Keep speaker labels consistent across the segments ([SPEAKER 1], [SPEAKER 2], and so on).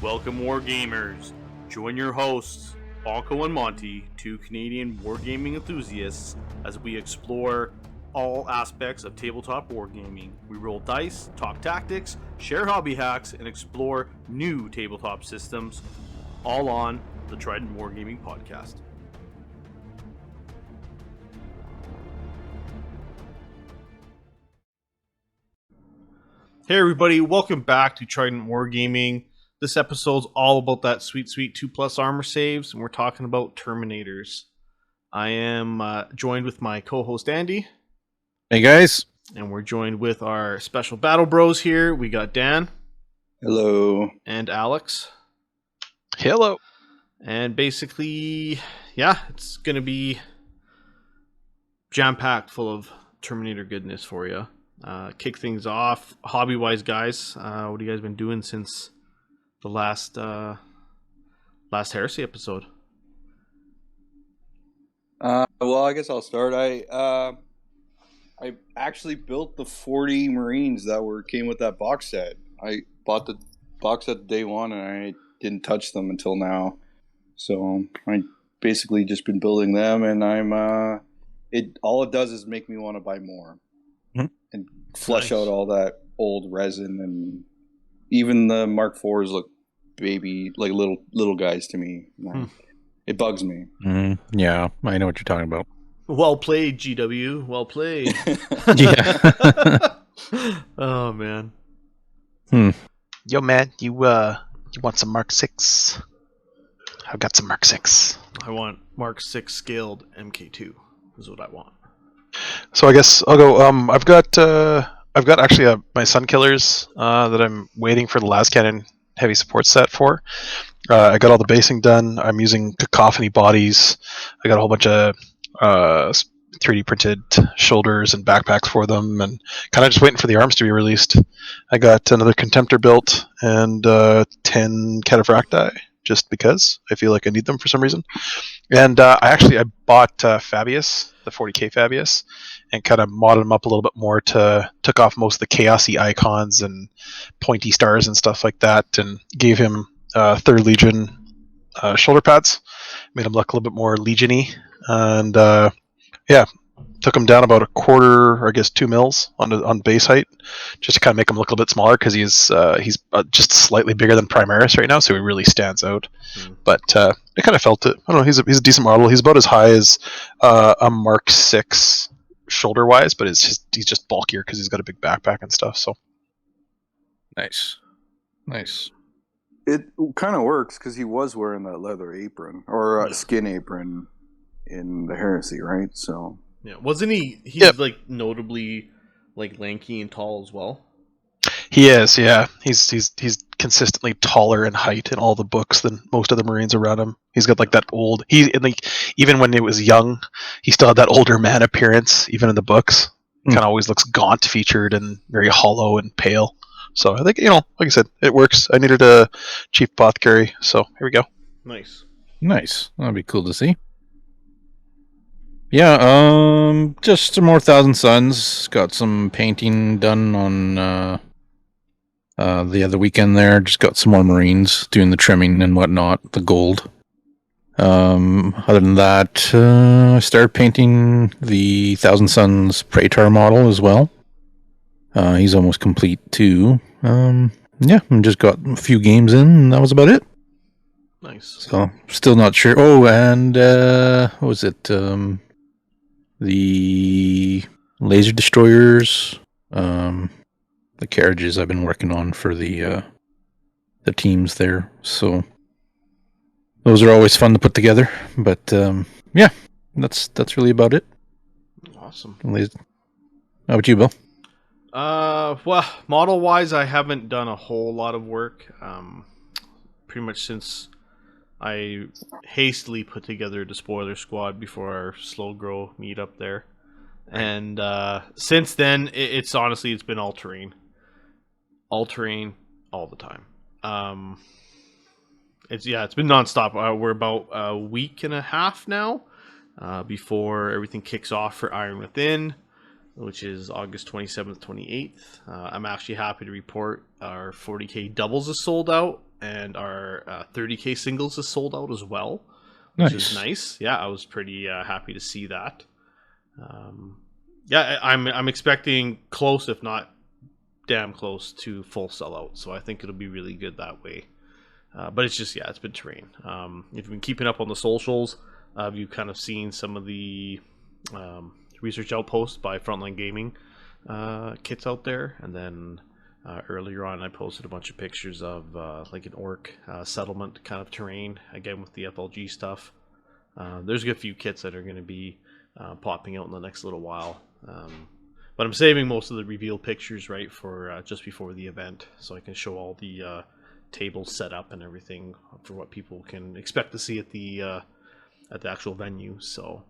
[SPEAKER 1] Welcome, Wargamers. Join your hosts, Bonko and Monty, two Canadian wargaming enthusiasts, as we explore all aspects of tabletop wargaming. We roll dice, talk tactics, share hobby hacks, and explore new tabletop systems, all on the Trident Wargaming Podcast. Hey everybody, welcome back to Trident Wargaming. This episode's all about that sweet 2+ armor saves, and we're talking about Terminators. I am joined with my co-host Andy.
[SPEAKER 2] Hey guys.
[SPEAKER 1] And we're joined with our special battle bros here. We got Dan.
[SPEAKER 3] Hello.
[SPEAKER 1] And Alex.
[SPEAKER 2] Hello.
[SPEAKER 1] And basically, yeah, it's going to be jam-packed full of Terminator goodness for you. Kick things off, hobby-wise, guys. What have you guys been doing since the last Heresy episode?
[SPEAKER 3] Well, I guess I'll start. I actually built the 40 Marines that came with that box set. I bought the box set day one, and I didn't touch them until now. So I basically just been building them, and all it does is make me want to buy more. And flush out all that old resin, and even the Mark IVs look baby, like little guys to me. It bugs me.
[SPEAKER 2] Yeah, I know what you're talking about.
[SPEAKER 1] Well played, GW. Well played.
[SPEAKER 2] Yeah.
[SPEAKER 1] Oh man.
[SPEAKER 4] Yo man, you want some Mark 6? I've got some Mark 6.
[SPEAKER 1] I want Mark 6 scaled MK2 is what I want.
[SPEAKER 4] So I guess I'll go. I've got actually my Sun Killers that I'm waiting for the Las Cannon heavy support set for. I got all the basing done. I'm using Cacophony bodies. I got a whole bunch of 3D printed shoulders and backpacks for them, and kind of just waiting for the arms to be released. I got another Contemptor built and 10 Cataphracti, just because I feel like I need them for some reason. And I bought Fabius, the 40k Fabius, and kind of modded him up a little bit more took off most of the chaosy icons and pointy stars and stuff like that, and gave him 3rd Legion shoulder pads, made him look a little bit more Legion-y, and took him down about a quarter, or I guess 2 mils on base height, just to kind of make him look a little bit smaller, because he's just slightly bigger than Primaris right now, so he really stands out. But I kind of felt it. I don't know. He's a decent model. He's about as high as a Mark 6 shoulder wise, but he's just bulkier because he's got a big backpack and stuff. So
[SPEAKER 2] Nice.
[SPEAKER 3] It kind of works because he was wearing that leather apron or skin apron in the Heresy, right? So
[SPEAKER 1] yeah, wasn't he? He's like notably like lanky and tall as well.
[SPEAKER 4] he is. Yeah, he's consistently taller in height in all the books than most of the Marines around him. He's got like that old. Even when he was young, he still had that older man appearance. Even in the books, kind of always looks gaunt featured and very hollow and pale. So I think, like I said, it works. I needed a cheap apothecary, so here we go.
[SPEAKER 1] Nice.
[SPEAKER 2] That'd be cool to see. Yeah, just some more Thousand Suns. Got some painting done on the other weekend there. Just got some more Marines doing the trimming and whatnot, the gold. Other than that, I started painting the Thousand Suns Praetor model as well. He's almost complete too. I just got a few games in, and that was about it.
[SPEAKER 1] Nice.
[SPEAKER 2] So, still not sure. Oh, and what was it? The laser destroyers, the carriages I've been working on for the teams there. So those are always fun to put together. But that's really about it.
[SPEAKER 1] Awesome.
[SPEAKER 2] How about you, Bill?
[SPEAKER 1] Well, model wise, I haven't done a whole lot of work. Pretty much since I hastily put together the spoiler squad before our slow grow meetup there, and since then it's been all terrain all the time. It's been nonstop. We're about a week and a half now before everything kicks off for Iron Within, which is August 27th, 28th. I'm actually happy to report our 40k doubles is sold out. and our 30K singles is sold out as well, which is
[SPEAKER 2] Nice.
[SPEAKER 1] nice. Yeah, I was pretty happy to see that. Yeah, I'm expecting close, if not damn close, to full sellout. So I think it'll be really good that way. But it's just, it's been terrain. If you've been keeping up on the socials, you've kind of seen some of the research outposts by Frontline Gaming kits out there. And then earlier on, I posted a bunch of pictures of like an orc settlement kind of terrain, again with the FLG stuff. There's a few kits that are going to be popping out in the next little while. But I'm saving most of the reveal pictures, right, for just before the event, so I can show all the tables set up and everything for what people can expect to see at the actual venue. So,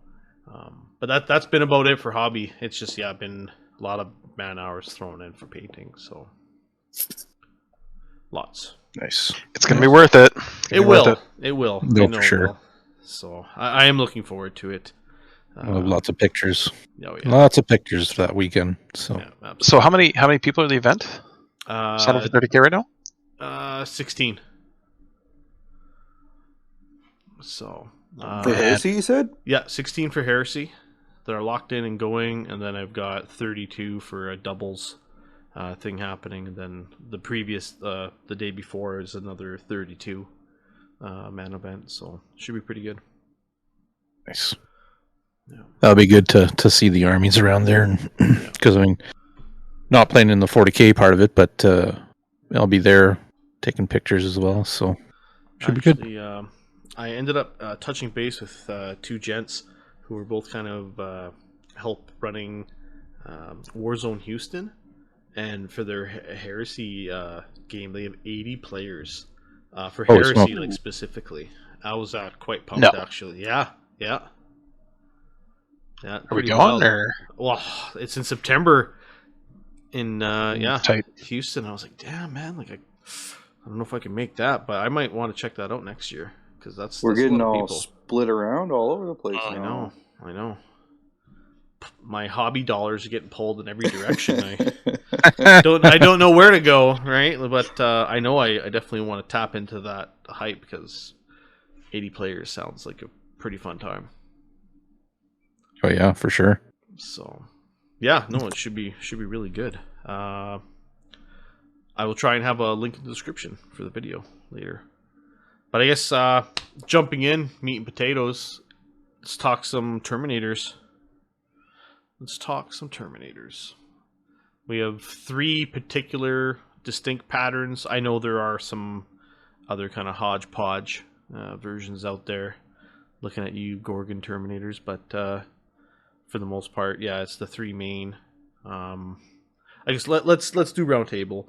[SPEAKER 1] but that's been about it for hobby. It's just been a lot of man hours thrown in for painting. So, lots.
[SPEAKER 2] Nice.
[SPEAKER 4] It's gonna be worth it.
[SPEAKER 1] It will. It will.
[SPEAKER 2] No,
[SPEAKER 1] I know
[SPEAKER 2] for sure.
[SPEAKER 1] it will. So I am looking forward to it.
[SPEAKER 2] We'll have lots of pictures.
[SPEAKER 1] Oh, yeah.
[SPEAKER 2] Lots of pictures that weekend. So
[SPEAKER 1] Yeah, absolutely.
[SPEAKER 4] So how many people are the event? Sign up for 30K right now?
[SPEAKER 1] 16. So
[SPEAKER 3] For Heresy, you said?
[SPEAKER 1] yeah, 16 for Heresy that are locked in and going, and then I've got 32 for a doubles thing happening, and then the previous the day before is another 32 man event. So should be pretty good.
[SPEAKER 2] nice.
[SPEAKER 1] Yeah.
[SPEAKER 2] That'll be good to see the armies around there, because I mean, not playing in the 40K part of it, but I'll be there taking pictures as well. So should be good.
[SPEAKER 1] I ended up touching base with two gents who were both kind of help running Warzone Houston, and for their Heresy game, they have 80 players for Heresy,
[SPEAKER 2] smoke.
[SPEAKER 1] like specifically. I was quite pumped, actually. Yeah.
[SPEAKER 4] Are we
[SPEAKER 1] pretty
[SPEAKER 4] going
[SPEAKER 1] wild.
[SPEAKER 4] or?
[SPEAKER 1] Well, it's in September in
[SPEAKER 4] Tight.
[SPEAKER 1] Houston. I was like, damn, man, like I don't know if I can make that, but I might want to check that out next year, because
[SPEAKER 3] We're
[SPEAKER 1] that's a
[SPEAKER 3] getting
[SPEAKER 1] lot of
[SPEAKER 3] all
[SPEAKER 1] people.
[SPEAKER 3] split around all over the place now.
[SPEAKER 1] I know. My hobby dollars are getting pulled in every direction. I don't know where to go, right? But I know I definitely want to tap into that hype, because 80 players sounds like a pretty fun time.
[SPEAKER 2] Oh yeah, for sure.
[SPEAKER 1] So, yeah, no, it should be really good. I will try and have a link in the description for the video later. But I guess jumping in, meat and potatoes, let's talk some Terminators. We have 3 particular distinct patterns. I know there are some other kind of hodgepodge versions out there. Looking at you, Gorgon Terminators, but for the most part, it's the 3 main. I guess let's do roundtable.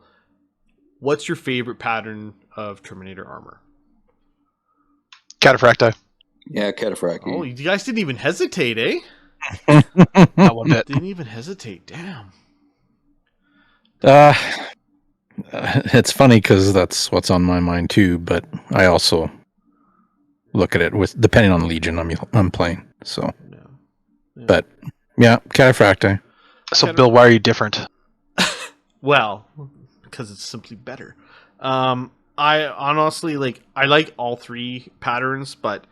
[SPEAKER 1] What's your favorite pattern of Terminator armor?
[SPEAKER 4] Cataphracti.
[SPEAKER 3] Yeah, Cataphracti.
[SPEAKER 1] Oh, you guys didn't even hesitate, eh?
[SPEAKER 4] Not one bit.
[SPEAKER 1] Didn't even hesitate. Damn.
[SPEAKER 2] It's funny because that's what's on my mind too. But I also look at it with depending on the Legion I'm playing. So, but yeah, Cataphracti.
[SPEAKER 4] So, Bill, why are you different?
[SPEAKER 1] Well, because it's simply better. I honestly I like all 3 patterns, but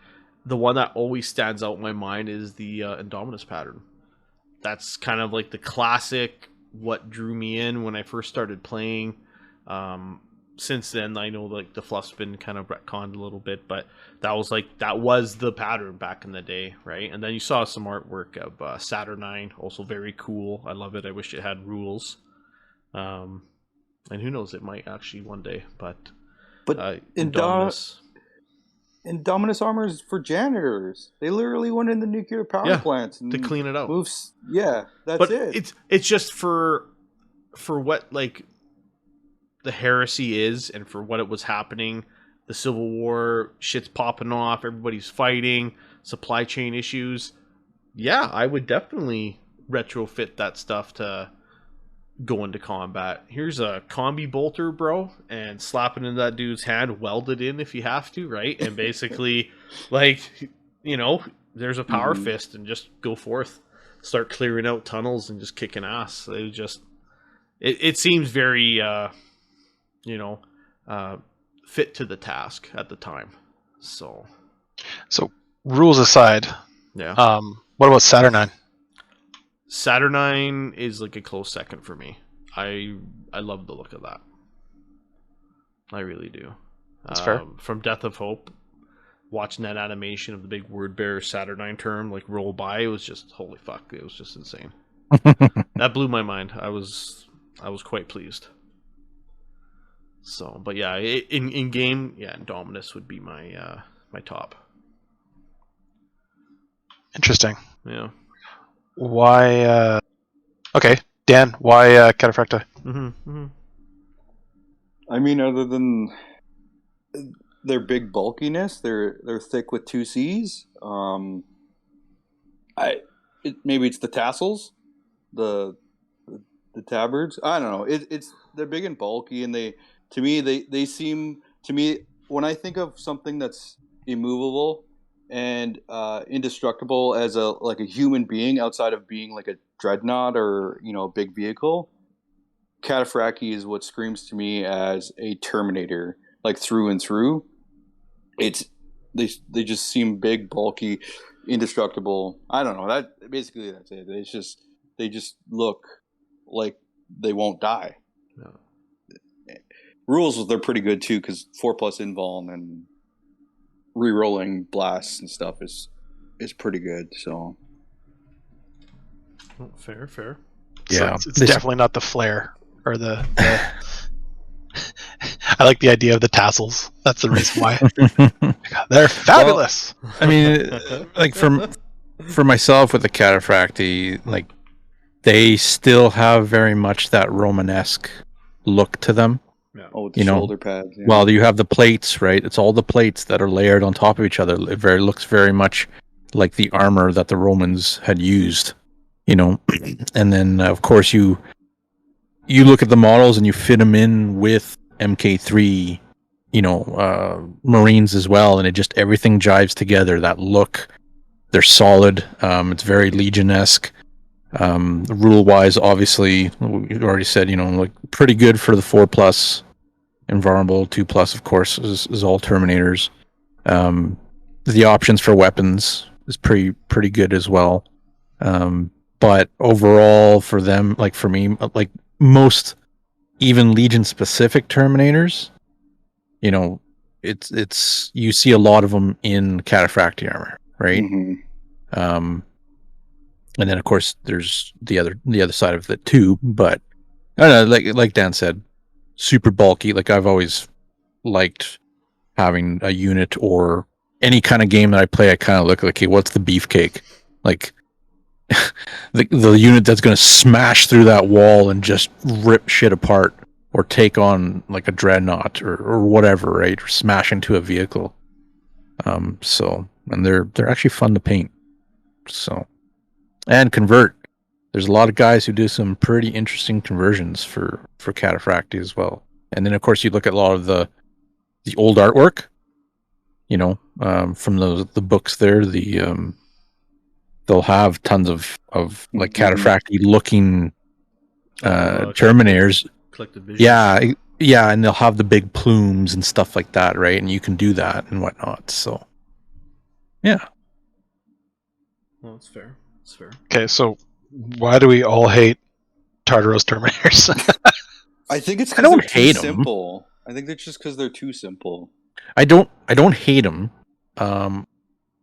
[SPEAKER 1] the one that always stands out in my mind is the Indominus pattern. That's kind of like the classic, what drew me in when I first started playing. Since then, I know the fluff's been kind of retconned a little bit, but that was the pattern back in the day, right? And then you saw some artwork of Saturnine, also very cool. I love it. I wish it had rules. And who knows, it might actually one day, but Indominus.
[SPEAKER 3] Indominus armor is for janitors. They literally went in the nuclear power plants and
[SPEAKER 1] to clean it out.
[SPEAKER 3] That's it.
[SPEAKER 1] It's just for what the Heresy is, and for what it was happening. The Civil War, shit's popping off, everybody's fighting, supply chain issues. Yeah, I would definitely retrofit that stuff to go into combat. Here's a combi bolter, bro, and slap it into that dude's hand, weld it in if you have to, right? And basically, there's a power fist, and just go forth, start clearing out tunnels and just kicking ass. It seems very, fit to the task at the time. So
[SPEAKER 4] rules aside,
[SPEAKER 1] yeah.
[SPEAKER 4] What about Saturnine?
[SPEAKER 1] Saturnine is like a close second for me. I love the look of that. I really do.
[SPEAKER 4] That's fair.
[SPEAKER 1] From Death of Hope, watching that animation of the big word bearer Saturnine term like roll by, it was just holy fuck. It was just insane. That blew my mind. I was quite pleased. So, but yeah, in game, yeah, Indominus would be my my top.
[SPEAKER 4] Interesting.
[SPEAKER 1] Yeah.
[SPEAKER 4] Why? Okay, Dan. Why Cataphracta?
[SPEAKER 3] I mean, other than their big bulkiness, they're thick with two C's. Maybe it's the tassels, the tabards. I don't know. They're big and bulky, and they seem to me, when I think of something that's immovable and indestructible as a human being outside of being like a dreadnought or a big vehicle, Cataphracti is what screams to me as a Terminator, like through and through. They just seem big, bulky, indestructible. I don't know. That's it. They just look like they won't die.
[SPEAKER 1] No.
[SPEAKER 3] Rules, they're pretty good too, because 4+ invuln and re-rolling blasts and stuff is pretty good. So
[SPEAKER 1] fair.
[SPEAKER 4] Yeah, so it's definitely not the flare or the I like the idea of the tassels. That's the reason why. They're fabulous.
[SPEAKER 2] Well, I mean, like for myself with the Cataphracti, like they still have very much that Romanesque look to them.
[SPEAKER 1] Yeah.
[SPEAKER 3] Oh, the shoulder pads. Yeah.
[SPEAKER 2] Well, you have the plates, right? It's all the plates that are layered on top of each other. It looks very much like the armor that the Romans had used, And then, of course, you look at the models and you fit them in with MK3, Marines as well, and everything jives together. That look, they're solid. It's very Legion-esque. Rule-wise, obviously, we already said, like pretty good for the 4+. Invulnerable 2+, of course, is all Terminators. The options for weapons is pretty good as well. But overall, for them, like for me, like most even Legion specific Terminators, it's you see a lot of them in Cataphracti armor, right?
[SPEAKER 3] Mm-hmm.
[SPEAKER 2] And then of course there's the other side of it too. But I don't know, like Dan said, super bulky. Like I've always liked having a unit, or any kind of game that I play, I kind of look like, okay, what's the beefcake? Like the unit that's going to smash through that wall and just rip shit apart, or take on like a dreadnought or whatever, right? Or smash into a vehicle. And they're actually fun to paint. So, and convert. There's a lot of guys who do some pretty interesting conversions for Cataphracti as well. And then of course you look at a lot of the old artwork, from the books there, they'll have tons of like Cataphracti looking Terminators.
[SPEAKER 1] Collective vision.
[SPEAKER 2] Yeah, and they'll have the big plumes and stuff like that, right? And you can do that and whatnot. So yeah.
[SPEAKER 1] Well, that's fair. That's fair.
[SPEAKER 4] Okay, so why do we all hate Tartaros Terminators?
[SPEAKER 3] I think it's
[SPEAKER 2] I
[SPEAKER 3] because
[SPEAKER 2] don't
[SPEAKER 3] they're too
[SPEAKER 2] hate 'em.
[SPEAKER 3] simple. I think it's just because they're too simple.
[SPEAKER 2] I don't hate them. The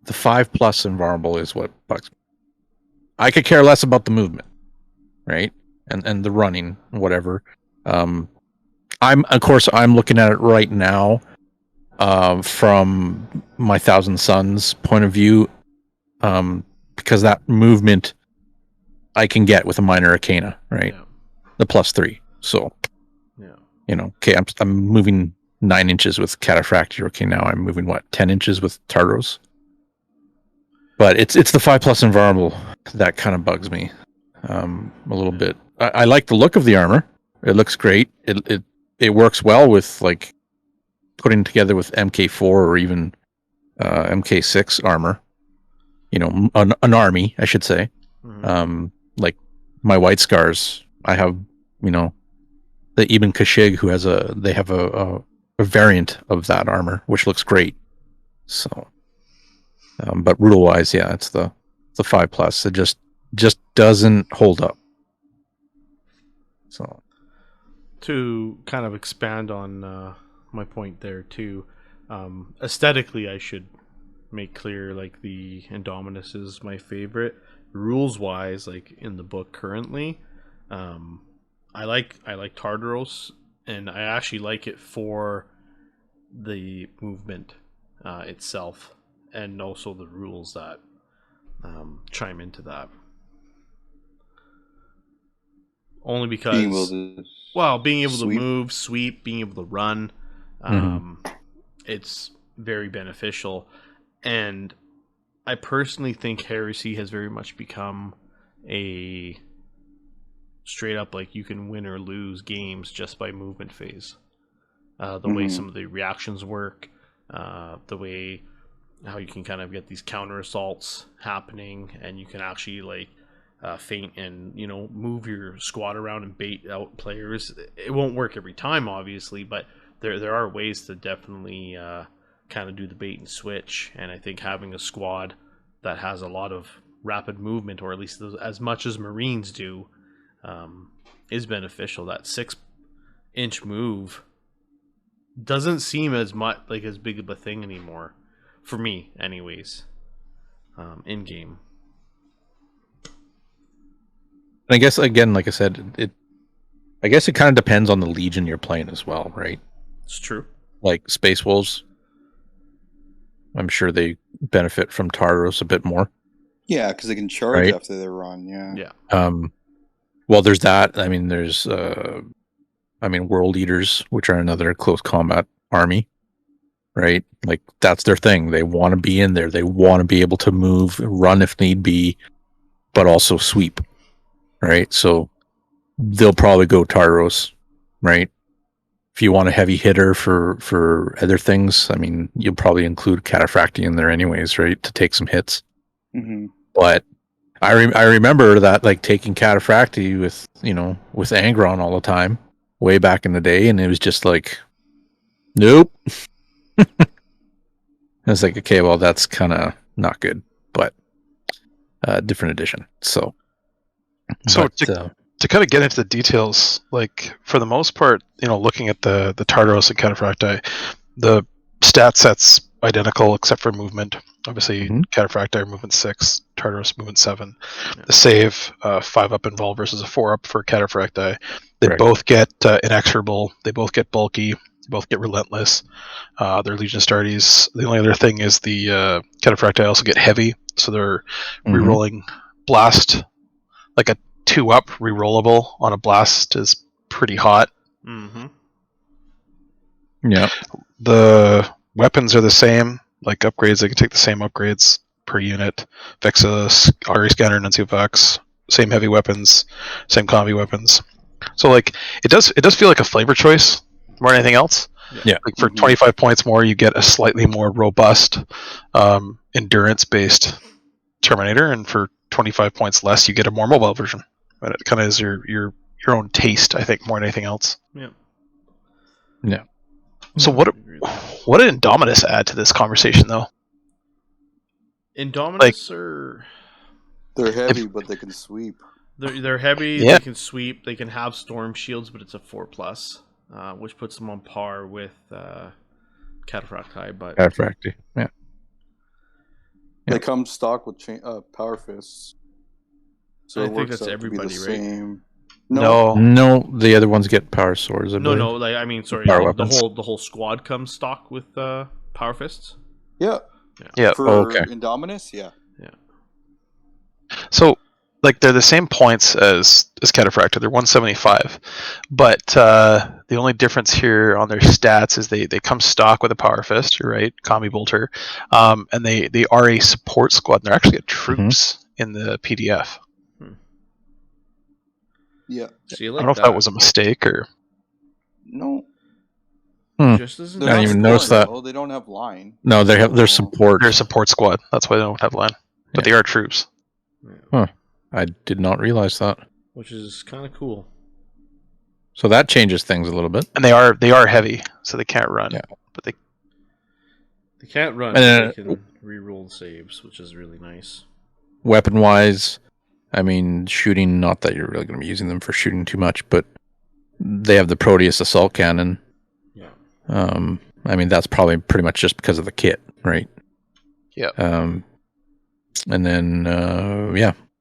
[SPEAKER 2] 5+ invulnerable is what bugs me. I could care less about the movement, right? And the running, whatever. I'm looking at it right now, from my Thousand Suns point of view, because that movement I can get with a minor arcana, right?
[SPEAKER 1] Yeah.
[SPEAKER 2] The +3. So,
[SPEAKER 1] Yeah.
[SPEAKER 2] Okay, I'm moving 9 inches with Cataphracti. Okay, now I'm moving 10 inches with Tartaros. But it's the 5+ invulnerable that kind of bugs me a little bit. I like the look of the armor. It looks great. It works well with like putting together with MK4 or even MK6 armor. An army, I should say.
[SPEAKER 1] Mm-hmm.
[SPEAKER 2] Like my White Scars, I have the Ibn Kashig, who has they have a variant of that armor, which looks great. So, but rule wise, yeah, it's the 5+. It just doesn't hold up. So,
[SPEAKER 1] to kind of expand on my point there too, aesthetically, I should make clear, like, the Indominus is my favorite. Rules wise, like in the book currently, I like Tartaros, and I actually like it for the movement itself, and also the rules that chime into that. Only because being able to move, sweep, being able to run, it's very beneficial. And I personally think Heresy has very much become a straight up, like, you can win or lose games just by movement phase. The way some of the reactions work, the way how you can kind of get these counter assaults happening, and you can actually, like, feint and, you know, move your squad around and bait out players. It won't work every time, obviously, but there are ways to definitely kind of do the bait and switch. And I think having a squad that has a lot of rapid movement, or at least as much as Marines do, is beneficial. That 6-inch move doesn't seem as much like as big of a thing anymore, for me anyways, in game.
[SPEAKER 2] I guess, again, like I said, I guess it kind of depends on the Legion you're playing as well, right?
[SPEAKER 1] It's true. Like
[SPEAKER 2] Space Wolves, I'm sure they benefit from Tartaros a bit more.
[SPEAKER 3] Yeah, because they can charge after they run. Yeah.
[SPEAKER 2] Well, there's that. I mean, there's World Eaters, which are another close combat army, right? Like, that's their thing. They want to be in there. They want to be able to move, run if need be, but also sweep, right? So they'll probably go Tartaros, right? If you want a heavy hitter for other things, I mean, you'll probably include Cataphracti in there anyways, right? To take some hits.
[SPEAKER 3] Mm-hmm.
[SPEAKER 2] But I remember that, like, taking Cataphracti with Angron all the time, way back in the day, and it was just like, nope. I was like, okay, well, that's kind of not good, but different edition. So
[SPEAKER 4] to kind of get into the details, like, for the most part, looking at the Tartaros and Cataphracti, the stat set's identical except for movement. Obviously, Cataphracti are movement 6, Tartaros movement 7. Yeah. The save 5-up involve versus a 4-up for Cataphracti. They both get inexorable. They both get bulky. They both get relentless. They're Legion Astartes. The only other thing is the Cataphracti also get heavy, so they're rerolling blast. Like a 2-up rerollable on a blast is pretty hot.
[SPEAKER 1] Mm-hmm.
[SPEAKER 2] Yeah.
[SPEAKER 4] The weapons are the same. Like upgrades, they can take the same upgrades per unit. Vexa, RE Scanner, Nuncio Vox, same heavy weapons, same combi weapons. So, like, it does feel like a flavor choice more than anything else.
[SPEAKER 2] Yeah.
[SPEAKER 4] Like, for 25 points more, you get a slightly more robust, endurance-based Terminator, and for 25 points less, you get a more mobile version. But it kind of is your own taste, I think, more than anything else.
[SPEAKER 1] Yeah.
[SPEAKER 2] Yeah.
[SPEAKER 4] So what did Indominus add to this conversation, though?
[SPEAKER 1] Indominus are...
[SPEAKER 3] They're heavy, but they can sweep.
[SPEAKER 1] They're heavy, They can sweep, they can have storm shields, but it's a 4+, which puts them on par with Cataphracti. But
[SPEAKER 2] Cataphracti, yeah.
[SPEAKER 3] They come stock with power fists. So
[SPEAKER 1] I think that's everybody, right?
[SPEAKER 3] Same.
[SPEAKER 2] No, the other ones get power swords.
[SPEAKER 1] No. Like, I mean, sorry, the whole squad comes stock with power fists.
[SPEAKER 3] Yeah. For Indominus, yeah.
[SPEAKER 4] So, like, they're the same points as Cataphracti. They're 175, but the only difference here on their stats is they come stock with a power fist. You're right, combi bolter, and they are a support squad. And they're actually troops in the PDF.
[SPEAKER 3] Yeah.
[SPEAKER 1] See,
[SPEAKER 4] I don't know if that was a mistake or
[SPEAKER 3] no.
[SPEAKER 1] Just as
[SPEAKER 2] I didn't even notice that.
[SPEAKER 3] They don't have line.
[SPEAKER 2] No, they're support.
[SPEAKER 4] They're a support squad. That's why they don't have line, but they are troops.
[SPEAKER 2] Huh. I did not realize that.
[SPEAKER 1] Which is kind of cool.
[SPEAKER 2] So that changes things a little bit.
[SPEAKER 4] And they are heavy, so they can't run.
[SPEAKER 2] Yeah.
[SPEAKER 4] But they
[SPEAKER 1] can't run,
[SPEAKER 2] And,
[SPEAKER 1] but they can reroll the saves, which is really nice.
[SPEAKER 2] Weapon-wise, I mean, shooting, not that you're really going to be using them for shooting too much, but they have the Proteus assault cannon.
[SPEAKER 1] Yeah.
[SPEAKER 2] I mean, that's probably pretty much just because of the kit, right?
[SPEAKER 4] Yeah.
[SPEAKER 2] And then,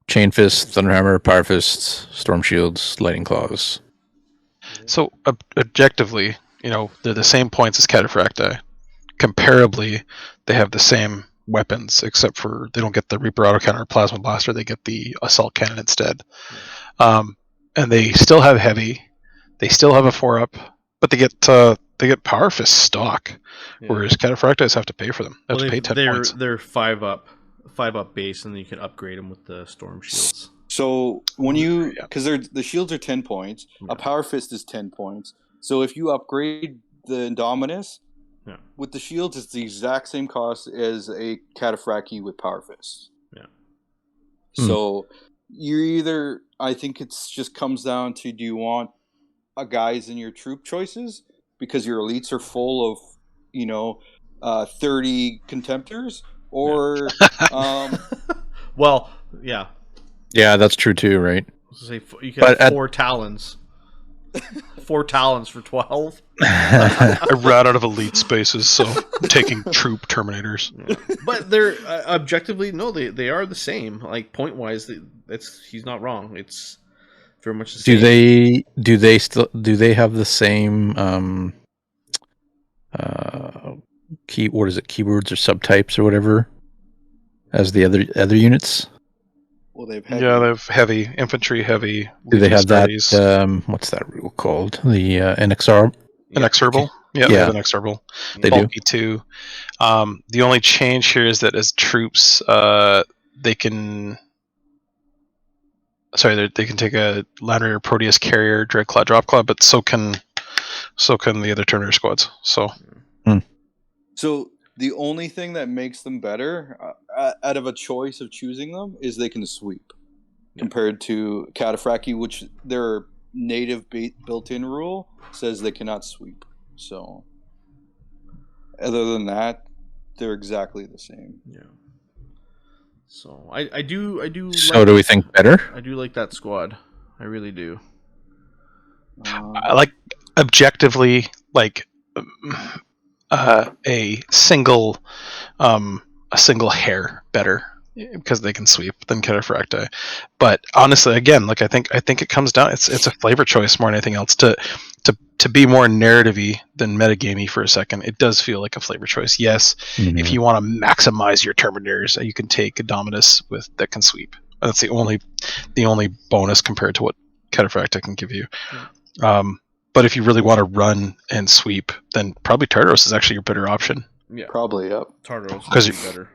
[SPEAKER 2] Chain Fist, Thunderhammer, Power Fist, Storm Shields, Lightning Claws.
[SPEAKER 4] So objectively, they're the same points as Cataphracti. Comparably, they have the same weapons, except for they don't get the Reaper Autocannon or Plasma Blaster. They get the Assault Cannon instead. And they still have heavy. They still have a 4-up, but they get Power Fist stock, whereas Cataphractis have to pay for them. They have to pay 10 points.
[SPEAKER 1] They're 5-up base, and then you can upgrade them with the Storm Shields.
[SPEAKER 3] So when because the shields are 10 points, a Power Fist is 10 points. So if you upgrade the Indominus with the shields, it's the exact same cost as a Cataphracti with Power Fist.
[SPEAKER 1] Yeah.
[SPEAKER 3] So you're either, I think it's just comes down to, do you want a guys in your troop choices because your elites are full of 30 Contemptors, or
[SPEAKER 1] well, yeah.
[SPEAKER 2] Yeah, that's true too, right?
[SPEAKER 1] So you can have 4 Talons. 4 Talons for 12.
[SPEAKER 4] I ran out of elite spaces, so I'm taking troop Terminators.
[SPEAKER 1] Yeah. But they're objectively, no, they are the same. Like point wise, he's not wrong. It's very much the same.
[SPEAKER 2] Do they have the same keywords or subtypes or whatever as the other units?
[SPEAKER 3] Well, they have heavy
[SPEAKER 4] infantry, heavy.
[SPEAKER 2] Do they have that? What's that rule called? The inexorable.
[SPEAKER 4] Inexorable. Yeah, they have inexorable.
[SPEAKER 2] They
[SPEAKER 4] Bulky too. The only change here is that as troops, they can. Sorry, they can take a Land Raider, Proteus, Carrier, Dreadclaw, Dropclaw, but so can the other Terminator squads. So.
[SPEAKER 3] So the only thing that makes them better, out of a choice of choosing them, is they can sweep, compared to Cataphracti, which their native built-in rule says they cannot sweep. So, other than that, they're exactly the same.
[SPEAKER 1] Yeah. So I do.
[SPEAKER 2] So do we think better?
[SPEAKER 1] I do like that squad. I really do.
[SPEAKER 4] I like objectively like. A single hair better because they can sweep than Cataphracti. But honestly, again, like I think it comes down. It's a flavor choice more than anything else. To be more narrative-y than metagamey for a second, it does feel like a flavor choice. Yes, if you want to maximize your Terminators, you can take a Dominus that can sweep. That's the only bonus compared to what Cataphracti can give you. But if you really want to run and sweep, then probably Tartaros is actually your better option.
[SPEAKER 3] Yeah, probably. Yep.
[SPEAKER 1] Tartaros is better.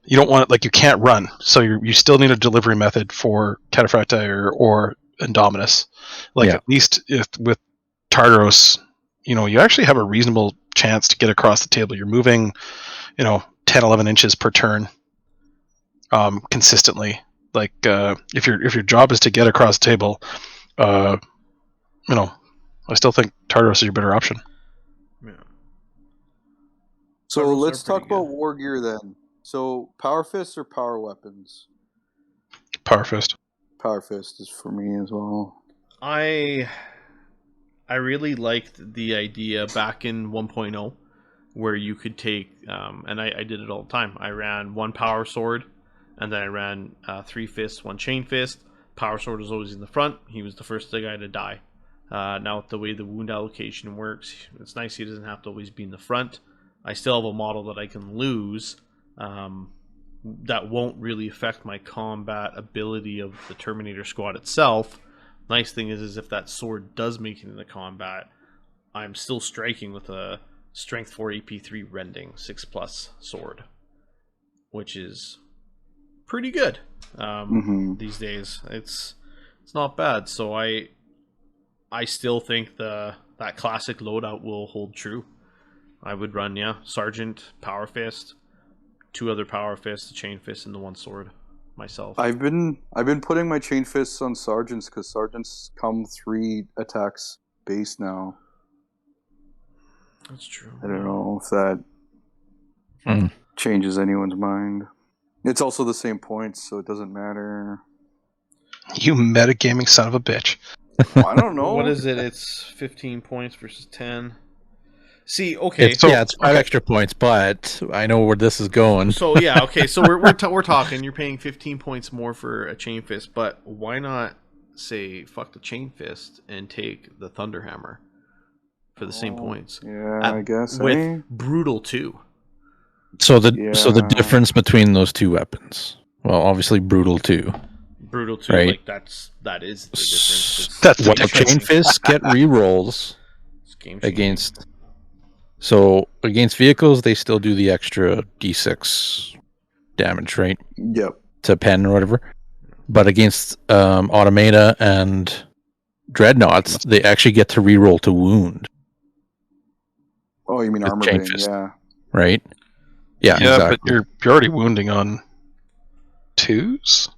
[SPEAKER 4] You don't want it, like you can't run, so you still need a delivery method for Cataphracti or Indominus. Like at least with Tartaros, you actually have a reasonable chance to get across the table. You're moving, 10, 11 inches per turn, consistently. Like if your job is to get across the table, I still think Tartaros is your better option.
[SPEAKER 1] Yeah.
[SPEAKER 3] So let's talk about war gear then. So Power Fists or Power Weapons?
[SPEAKER 4] Power Fist.
[SPEAKER 3] Power Fist is for me as well.
[SPEAKER 1] I really liked the idea back in 1.0 where you could take, and I did it all the time. I ran 1 Power Sword, and then I ran 3 Fists, 1 Chain Fist. Power Sword was always in the front. He was the first guy to die. Now with the way the wound allocation works, it's nice he doesn't have to always be in the front. I still have a model that I can lose that won't really affect my combat ability of the Terminator squad itself. Nice thing is if that sword does make it into combat, I'm still striking with a Strength 4 AP3 Rending 6+ sword, which is pretty good these days. It's not bad. So I still think that classic loadout will hold true. I would run, Sergeant, Power Fist, 2 other Power Fists, a Chain Fist, and the 1 sword myself.
[SPEAKER 3] I've been putting my Chain Fists on Sergeants because Sergeants come 3 attacks base now.
[SPEAKER 1] That's true.
[SPEAKER 3] I don't know if that changes anyone's mind. It's also the same points, so it doesn't matter.
[SPEAKER 4] You metagaming son of a bitch.
[SPEAKER 3] I don't know.
[SPEAKER 1] What is it? It's 15 points versus 10. See, okay.
[SPEAKER 2] It's 5 extra points, but I know where this is going.
[SPEAKER 1] So yeah, okay. So we're talking. You're paying 15 points more for a chain fist, but why not say fuck the chain fist and take the Thunderhammer for the same points?
[SPEAKER 3] Yeah, I guess
[SPEAKER 1] with Brutal 2.
[SPEAKER 2] So the difference between those two weapons. Well, obviously Brutal 2.
[SPEAKER 1] Brutal 2,
[SPEAKER 2] right?
[SPEAKER 1] like that is the difference.
[SPEAKER 4] That's
[SPEAKER 2] what
[SPEAKER 4] the
[SPEAKER 2] the chain fists get rerolls against. So against vehicles, they still do the extra D6 damage, right?
[SPEAKER 3] Yep.
[SPEAKER 2] To pen or whatever. But against Automata and Dreadnoughts, they actually get to reroll to wound.
[SPEAKER 3] Oh, you mean
[SPEAKER 2] With
[SPEAKER 3] armor
[SPEAKER 2] chain
[SPEAKER 3] being,
[SPEAKER 2] fist.
[SPEAKER 3] yeah.
[SPEAKER 2] Right? Yeah, exactly.
[SPEAKER 4] But you're already wounding on 2s?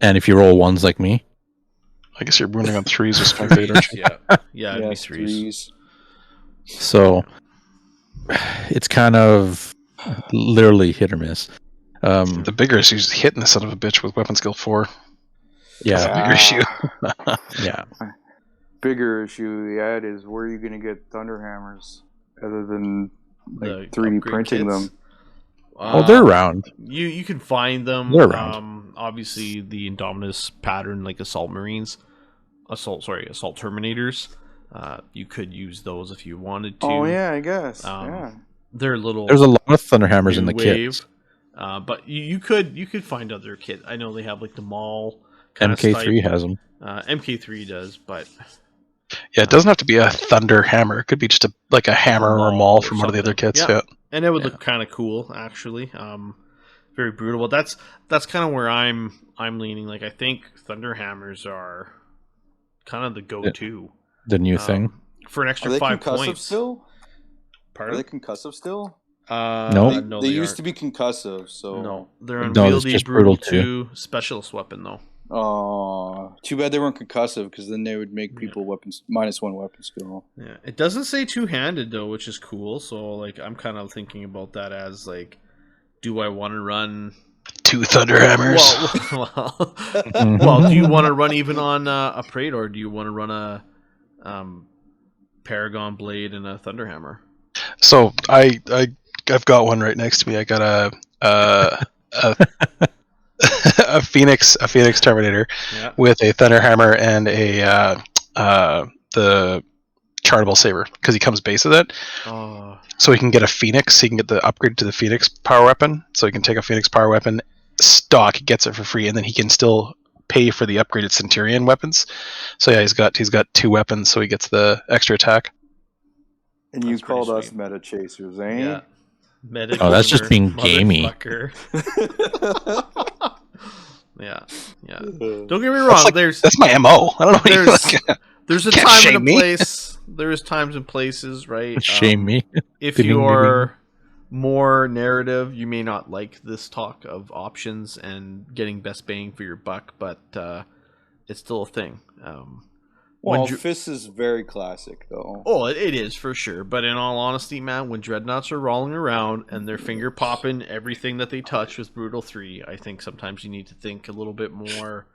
[SPEAKER 2] And if you roll 1s like me?
[SPEAKER 4] I guess you're wounding on 3s with Spike Vader.
[SPEAKER 1] Yeah, it'd be 3s.
[SPEAKER 2] So it's kind of literally hit or miss.
[SPEAKER 4] The bigger issue is hitting the son of a bitch with weapon skill 4.
[SPEAKER 2] Yeah.
[SPEAKER 4] That's a bigger issue.
[SPEAKER 2] Yeah.
[SPEAKER 3] Bigger issue, it is where are you going to get Thunderhammers other than
[SPEAKER 1] The
[SPEAKER 3] 3D
[SPEAKER 1] upgrade
[SPEAKER 3] printing
[SPEAKER 1] kits?
[SPEAKER 3] them?
[SPEAKER 2] Oh, they're around.
[SPEAKER 1] You can find them.
[SPEAKER 2] They're around.
[SPEAKER 1] Obviously, the Indominus pattern, like Assault Terminators. You could use those if you wanted to.
[SPEAKER 3] Oh yeah, I guess. Yeah.
[SPEAKER 1] They're little.
[SPEAKER 2] There's a lot of Thunderhammers in the
[SPEAKER 1] wave.
[SPEAKER 2] kits.
[SPEAKER 1] But you could find other kit. I know they have like the Maul. Kind
[SPEAKER 2] MK3 has them.
[SPEAKER 1] MK3 does, but
[SPEAKER 4] Yeah, it doesn't have to be a Thunder Hammer. It could be just a hammer or a maul from one of the other kits. Yeah.
[SPEAKER 1] And it would look kind of cool, actually. Very brutal. But that's kind of where I'm leaning. Like I think Thunderhammers are kind of the go-to.
[SPEAKER 2] The new thing.
[SPEAKER 1] For an extra
[SPEAKER 3] Are they
[SPEAKER 1] 5
[SPEAKER 3] concussive
[SPEAKER 1] points.
[SPEAKER 3] Still?
[SPEAKER 1] Pardon?
[SPEAKER 3] Are they concussive still?
[SPEAKER 2] No.
[SPEAKER 3] They used to be concussive, so
[SPEAKER 1] No, they're
[SPEAKER 2] No, it's
[SPEAKER 1] unwieldy,
[SPEAKER 2] just
[SPEAKER 1] brutal
[SPEAKER 2] brutal
[SPEAKER 1] 2 specialist weapon though.
[SPEAKER 3] Oh, too bad they weren't concussive because then they would make people -1 weapon skill.
[SPEAKER 1] Yeah, it doesn't say two-handed though, which is cool. So like, I'm kind of thinking about that as like, do I want to run
[SPEAKER 4] 2 Thunder Hammers?
[SPEAKER 1] Well, do you want to run even on a Praetor? Do you want to run a Paragon Blade and a Thunderhammer?
[SPEAKER 4] So I've got one right next to me. I got a Phoenix Terminator with a Thunderhammer and the Chartable Saber because he comes base with it. So he can get a Phoenix. He can get the upgrade to the Phoenix power weapon. So he can take a Phoenix power weapon stock, gets it for free, and then he can still pay for the upgraded Centurion weapons. So yeah, he's got 2 weapons, so he gets the extra attack.
[SPEAKER 3] And you called us meta chasers, eh?
[SPEAKER 1] Yeah. Meta
[SPEAKER 2] that's just being gamey.
[SPEAKER 1] Yeah. Don't get me wrong.
[SPEAKER 4] That's my MO. I don't know.
[SPEAKER 1] There's a time and a place. There's times and places, right?
[SPEAKER 2] Shame me.
[SPEAKER 1] If you're more narrative, you may not like this talk of options and getting best bang for your buck, but it's still a thing.
[SPEAKER 3] Fist is very classic, though.
[SPEAKER 1] Oh, it is for sure. But in all honesty, man, when Dreadnoughts are rolling around and their finger popping everything that they touch with Brutal 3, I think sometimes you need to think a little bit more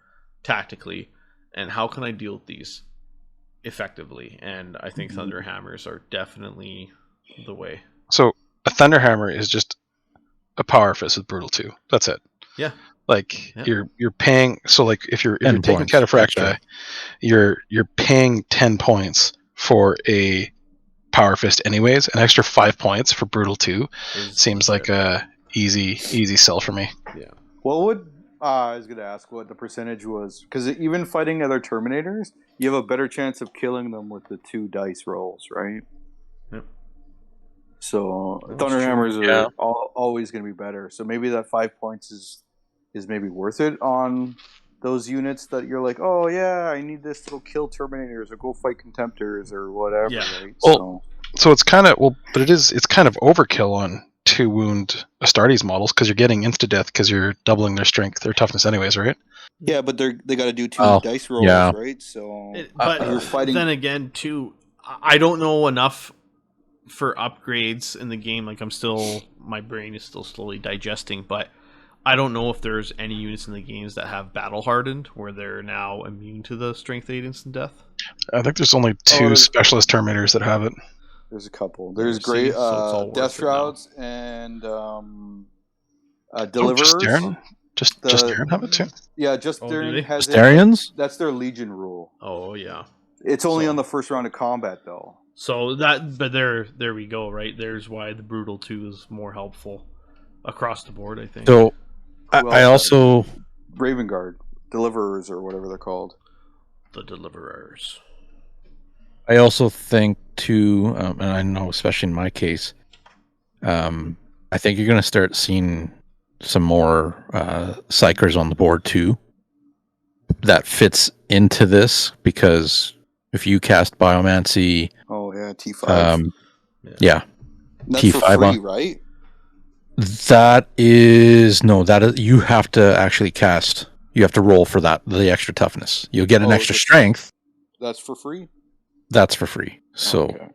[SPEAKER 1] tactically. And how can I deal with these effectively? And I think Thunderhammers are definitely the way.
[SPEAKER 4] So a Thunderhammer is just a power fist with Brutal 2. That's it.
[SPEAKER 1] Yeah.
[SPEAKER 4] Like you're paying. So like if you're taking Cataphracti, you're paying 10 points for a power fist anyways. An extra 5 points for Brutal 2 seems like a easy sell for me.
[SPEAKER 1] Yeah.
[SPEAKER 3] What would I was gonna ask what the percentage was, because even fighting other Terminators, you have a better chance of killing them with the 2 dice rolls, right?
[SPEAKER 1] Yep.
[SPEAKER 3] So Thunderhammers are always going to be better. So maybe that 5 points is maybe worth it on those units that you're like, oh yeah, I need this to kill Terminators or go fight Contemptors or whatever.
[SPEAKER 1] Yeah.
[SPEAKER 3] Right?
[SPEAKER 4] Well, so it's kind of but it's kind of overkill on 2 wound Astartes models because you're getting insta death because you're doubling their strength, their toughness, anyways, right?
[SPEAKER 3] Yeah, but they got to do 2
[SPEAKER 2] Oh,
[SPEAKER 3] dice rolls,
[SPEAKER 2] yeah.
[SPEAKER 3] right? So,
[SPEAKER 1] But
[SPEAKER 3] you're fighting.
[SPEAKER 1] then again, too, I don't know enough for upgrades in the game. Like, my brain is still slowly digesting, but I don't know if there's any units in the games that have battle hardened where they're now immune to the strength 8 instant death.
[SPEAKER 4] I think there's only 2 specialist Terminators that have it.
[SPEAKER 3] There's a couple. There's
[SPEAKER 1] So
[SPEAKER 3] great
[SPEAKER 1] it's all worth
[SPEAKER 3] Death
[SPEAKER 1] it now.
[SPEAKER 3] Shrouds and Deliverers.
[SPEAKER 4] Just Darren? Just Darren have it too?
[SPEAKER 3] Yeah, just
[SPEAKER 1] Oh, do
[SPEAKER 3] Darren
[SPEAKER 1] they?
[SPEAKER 3] has it.
[SPEAKER 2] Astarians?
[SPEAKER 3] That's their Legion rule.
[SPEAKER 1] Oh, yeah.
[SPEAKER 3] It's only
[SPEAKER 1] So-
[SPEAKER 3] on the first round of combat, though.
[SPEAKER 1] So but there we go, right? There's why the Brutal 2 is more helpful across the board, I think.
[SPEAKER 2] So
[SPEAKER 3] Who else
[SPEAKER 2] I
[SPEAKER 3] has
[SPEAKER 2] also
[SPEAKER 3] Raven Guard, Deliverers, or whatever they're called.
[SPEAKER 1] The Deliverers.
[SPEAKER 2] think too, and I know especially in my case, I think you're going to start seeing some more psychers on the board too. That fits into this because if you cast Biomancy,
[SPEAKER 3] Oh yeah, T5.
[SPEAKER 2] yeah,
[SPEAKER 3] That's
[SPEAKER 2] T5
[SPEAKER 3] for free,
[SPEAKER 2] on-
[SPEAKER 3] right?
[SPEAKER 2] that is you have to actually cast. You have to roll for that, the extra toughness. You'll get an
[SPEAKER 3] Oh,
[SPEAKER 2] extra
[SPEAKER 3] that's-
[SPEAKER 2] strength.
[SPEAKER 3] That's for free.
[SPEAKER 2] That's for free. So.
[SPEAKER 3] Okay.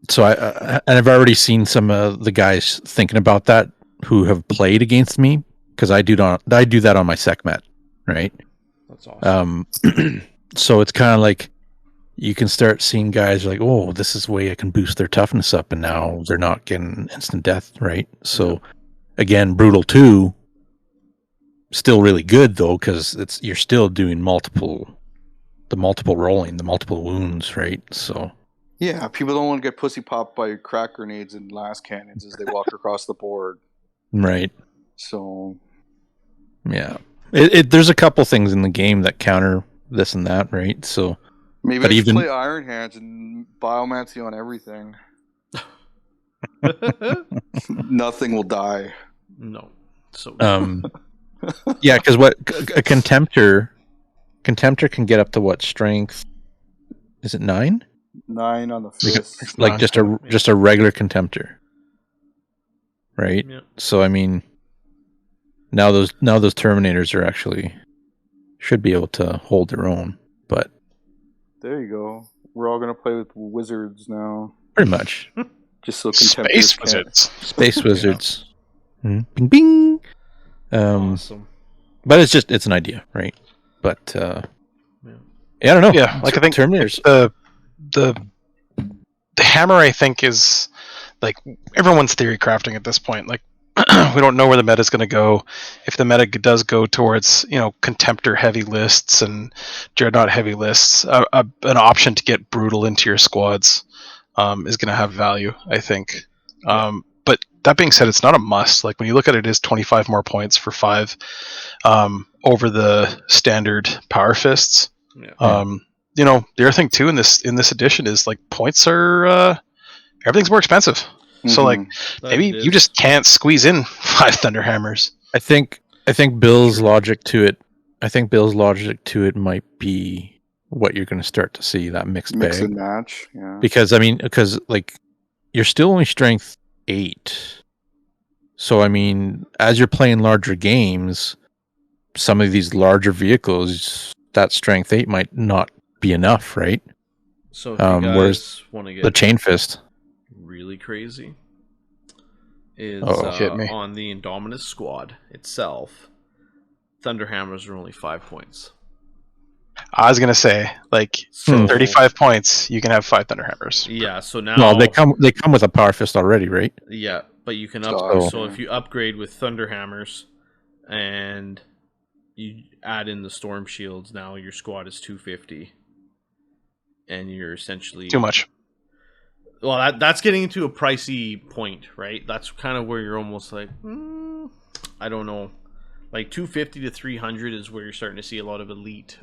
[SPEAKER 2] So and I've already seen some of the guys thinking about that who have played against me because I do that on my SecMet, right?
[SPEAKER 1] That's awesome.
[SPEAKER 2] So it's kind of like you can start seeing guys like, oh, this is the way I can boost their toughness up, and now they're not getting instant death, right? So again, Brutal 2 still really good though because you're still doing multiple rolling, the multiple wounds, right? So.
[SPEAKER 3] Yeah, people don't want to get pussy popped by crack grenades and last cannons as they walk across the board.
[SPEAKER 2] Right.
[SPEAKER 3] So,
[SPEAKER 2] Yeah. There's a couple things in the game that counter this and that, right? So
[SPEAKER 3] maybe
[SPEAKER 2] But
[SPEAKER 3] I should
[SPEAKER 2] even-
[SPEAKER 3] play Iron Hands and Biomancy on everything. Nothing will die.
[SPEAKER 1] No. So
[SPEAKER 2] yeah, because what a contemptor can get up to what strength? Is it 9?
[SPEAKER 3] 9 on the fist.
[SPEAKER 2] Like just a regular contemptor, right?
[SPEAKER 1] yeah.
[SPEAKER 2] So I mean, now those Terminators are actually should be able to hold their own, but
[SPEAKER 3] There you go. We're all gonna play with wizards now,
[SPEAKER 2] pretty much
[SPEAKER 3] just so
[SPEAKER 4] Space
[SPEAKER 3] contemptors can't.
[SPEAKER 4] Wizards.
[SPEAKER 2] Space Wizards. Bing bing.
[SPEAKER 1] Awesome.
[SPEAKER 2] But it's an idea, right? But
[SPEAKER 1] Yeah.
[SPEAKER 2] yeah, I don't know.
[SPEAKER 4] Yeah, like I think
[SPEAKER 2] Terminators.
[SPEAKER 4] the hammer, I think, is like everyone's theory crafting at this point. Like we don't know where the meta is going to go. If the meta does go towards contemptor heavy lists and dreadnought heavy lists, an option to get brutal into your squads is going to have value, I think. But that being said, it's not a must. Like when you look at it, is 25 more points for 5 over the standard power fists.
[SPEAKER 1] Yeah.
[SPEAKER 4] The other thing too in this edition is like points are everything's more expensive. So like maybe you just can't squeeze in 5 Thunderhammers.
[SPEAKER 2] I think Bill's logic to it might be what you're going to start to see, that mixed
[SPEAKER 3] Mix
[SPEAKER 2] bag.
[SPEAKER 3] and match. Yeah.
[SPEAKER 2] Because like you're still only strength 8. So I mean, as you're playing larger games, some of these larger vehicles, that strength 8 might not be enough, right?
[SPEAKER 1] So if you
[SPEAKER 2] whereas
[SPEAKER 1] guys want to
[SPEAKER 2] The
[SPEAKER 1] get
[SPEAKER 2] chain fist.
[SPEAKER 1] really crazy, is
[SPEAKER 4] hit me.
[SPEAKER 1] on the Indominus squad itself, Thunderhammers are only 5 points.
[SPEAKER 4] I was gonna say like
[SPEAKER 1] So
[SPEAKER 4] 35 points, you can have 5 Thunderhammers.
[SPEAKER 1] Yeah. So now.
[SPEAKER 2] No, they come with a power fist already, right?
[SPEAKER 1] Yeah, but you can
[SPEAKER 3] So-
[SPEAKER 1] upgrade. So if you upgrade with Thunderhammers, and you add in the Storm Shields, now your squad is 250, and you're essentially
[SPEAKER 4] Too much.
[SPEAKER 1] Well, that's getting into a pricey point, right? That's kind of where you're almost like, I don't know, like 250 to 300 is where you're starting to see a lot of elite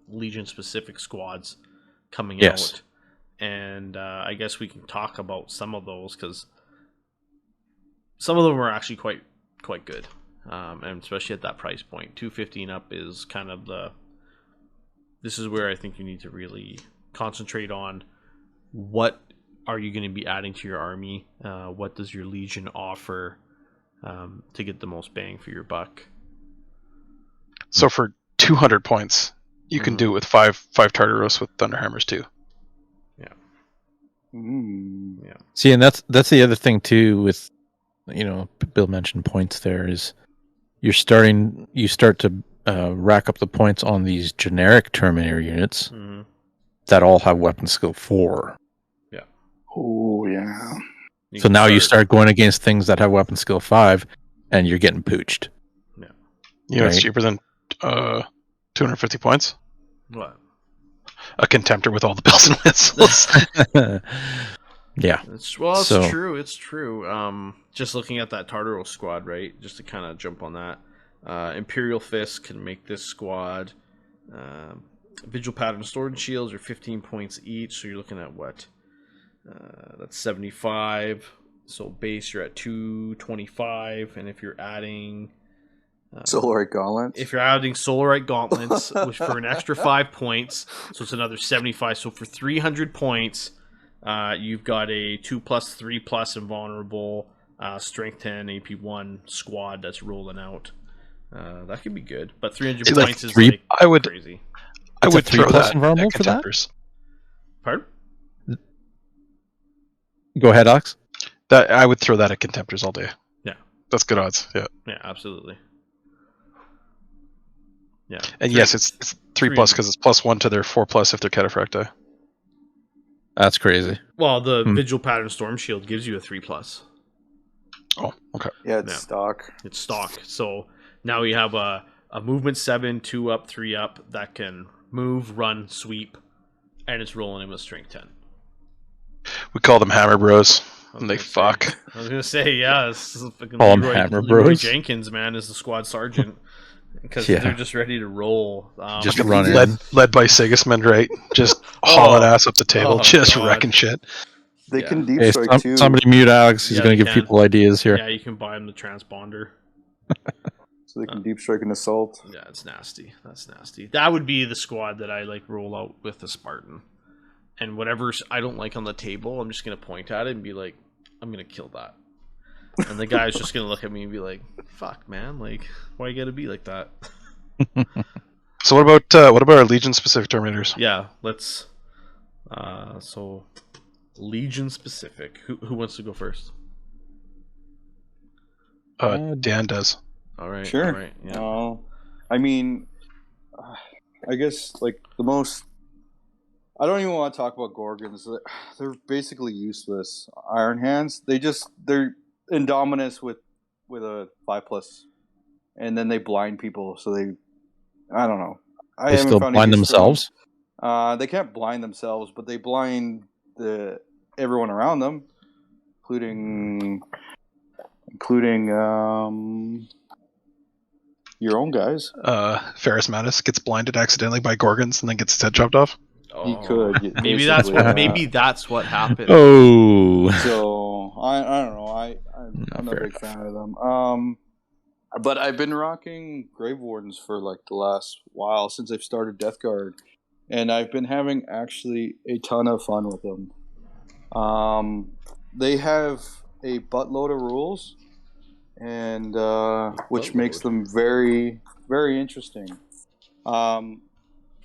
[SPEAKER 1] Legion specific squads coming
[SPEAKER 2] Yes.
[SPEAKER 1] out, and I guess we can talk about some of those because some of them are actually quite good, and especially at that price point, 250 and up is kind of this is where I think you need to really concentrate on what are you going to be adding to your army? What does your Legion offer to get the most bang for your buck?
[SPEAKER 4] So for 200 points, you can do it with five Tartaros with Thunderhammers too.
[SPEAKER 1] Yeah.
[SPEAKER 3] Yeah.
[SPEAKER 2] See, and that's the other thing too. With Bill mentioned points. There is you start to rack up the points on these generic Terminator units that all have weapon skill 4.
[SPEAKER 1] Yeah.
[SPEAKER 3] Oh yeah.
[SPEAKER 2] So now you start going against things that have weapon skill 5, and you're getting pooched.
[SPEAKER 1] Yeah.
[SPEAKER 4] You know, it's cheaper than 250 points.
[SPEAKER 1] What?
[SPEAKER 4] A Contemptor with all the bells and whistles.
[SPEAKER 2] Yeah.
[SPEAKER 1] It's true. It's true. Just looking at that Tartaro squad, right? Just to kind of jump on that. Imperial Fist can make this squad. Vigil Pattern Sword and Shields are 15 points each, so you're looking at what? That's 75. So base, you're at 225, and if you're adding
[SPEAKER 3] Solarite Gauntlets.
[SPEAKER 1] If you're adding Solarite Gauntlets, which for an extra 5 points, so it's another 75. So for 300 points, you've got a 2+3+ invulnerable, strength 10, AP 1 squad that's rolling out. That could be good, but 300
[SPEAKER 4] It's
[SPEAKER 1] points
[SPEAKER 4] like
[SPEAKER 1] is crazy.
[SPEAKER 4] I would throw
[SPEAKER 2] 3+
[SPEAKER 4] that
[SPEAKER 2] invulnerable
[SPEAKER 4] at
[SPEAKER 2] for that?
[SPEAKER 4] Contemptors.
[SPEAKER 1] Pardon?
[SPEAKER 2] Go ahead, Ox.
[SPEAKER 4] That I would throw that at Contemptors all day.
[SPEAKER 1] Yeah,
[SPEAKER 4] that's good odds. Yeah,
[SPEAKER 1] absolutely. Yeah,
[SPEAKER 4] and yes, it's 3+ because it's +1 to their 4+ if they're Cataphracti.
[SPEAKER 2] That's crazy.
[SPEAKER 1] Well, the Vigil Pattern Storm Shield gives you a 3+.
[SPEAKER 4] Oh, okay.
[SPEAKER 3] Yeah, it's stock.
[SPEAKER 1] It's stock. So now you have a movement 7, 2 up, 3 up that can move, run, sweep, and it's rolling in with strength 10.
[SPEAKER 4] We call them Hammer Bros. And they fuck.
[SPEAKER 1] I was gonna say, yeah, this is fucking
[SPEAKER 2] Hammer
[SPEAKER 1] Leroy
[SPEAKER 2] Bros.
[SPEAKER 1] Jenkins, man, is the squad sergeant because they're just ready to roll.
[SPEAKER 2] Just run in.
[SPEAKER 4] Led by Sigismund, right? Just hauling ass up the table, just wrecking shit.
[SPEAKER 3] They can deep strike too.
[SPEAKER 2] Somebody mute Alex. He's going to give people ideas here.
[SPEAKER 1] Yeah, you can buy him the transponder.
[SPEAKER 3] So they can deep strike an assault.
[SPEAKER 1] Yeah, it's nasty. That's nasty. That would be the squad that I like roll out with the Spartan. And whatever I don't like on the table, I'm just going to point at it and be like, I'm going to kill that. And the guy's just going to look at me and be like, fuck, man. Like, why you got to be like that?
[SPEAKER 4] So what about our Legion-specific Terminators?
[SPEAKER 1] Yeah, let's... So, Legion-specific. Who wants to go first?
[SPEAKER 4] Dan does.
[SPEAKER 1] All right.
[SPEAKER 3] Sure.
[SPEAKER 1] All right, yeah.
[SPEAKER 3] I mean, I guess, like, the most... I don't even want to talk about Gorgons. They're basically useless. Iron Hands, they're Indominus with a 5+, and then they blind people. So I don't know.
[SPEAKER 2] They still blind themselves?
[SPEAKER 3] They can't blind themselves, but they blind everyone around them, including your own guys.
[SPEAKER 4] Ferrus Manus gets blinded accidentally by Gorgons and then gets his head chopped off.
[SPEAKER 3] He could.
[SPEAKER 1] Maybe that's what happened.
[SPEAKER 2] Oh.
[SPEAKER 3] So I don't know. I'm not a big fan of them. But I've been rocking Grave Wardens for like the last while since I've started Death Guard, and I've been having actually a ton of fun with them. They have a buttload of rules, and which makes them very, very interesting.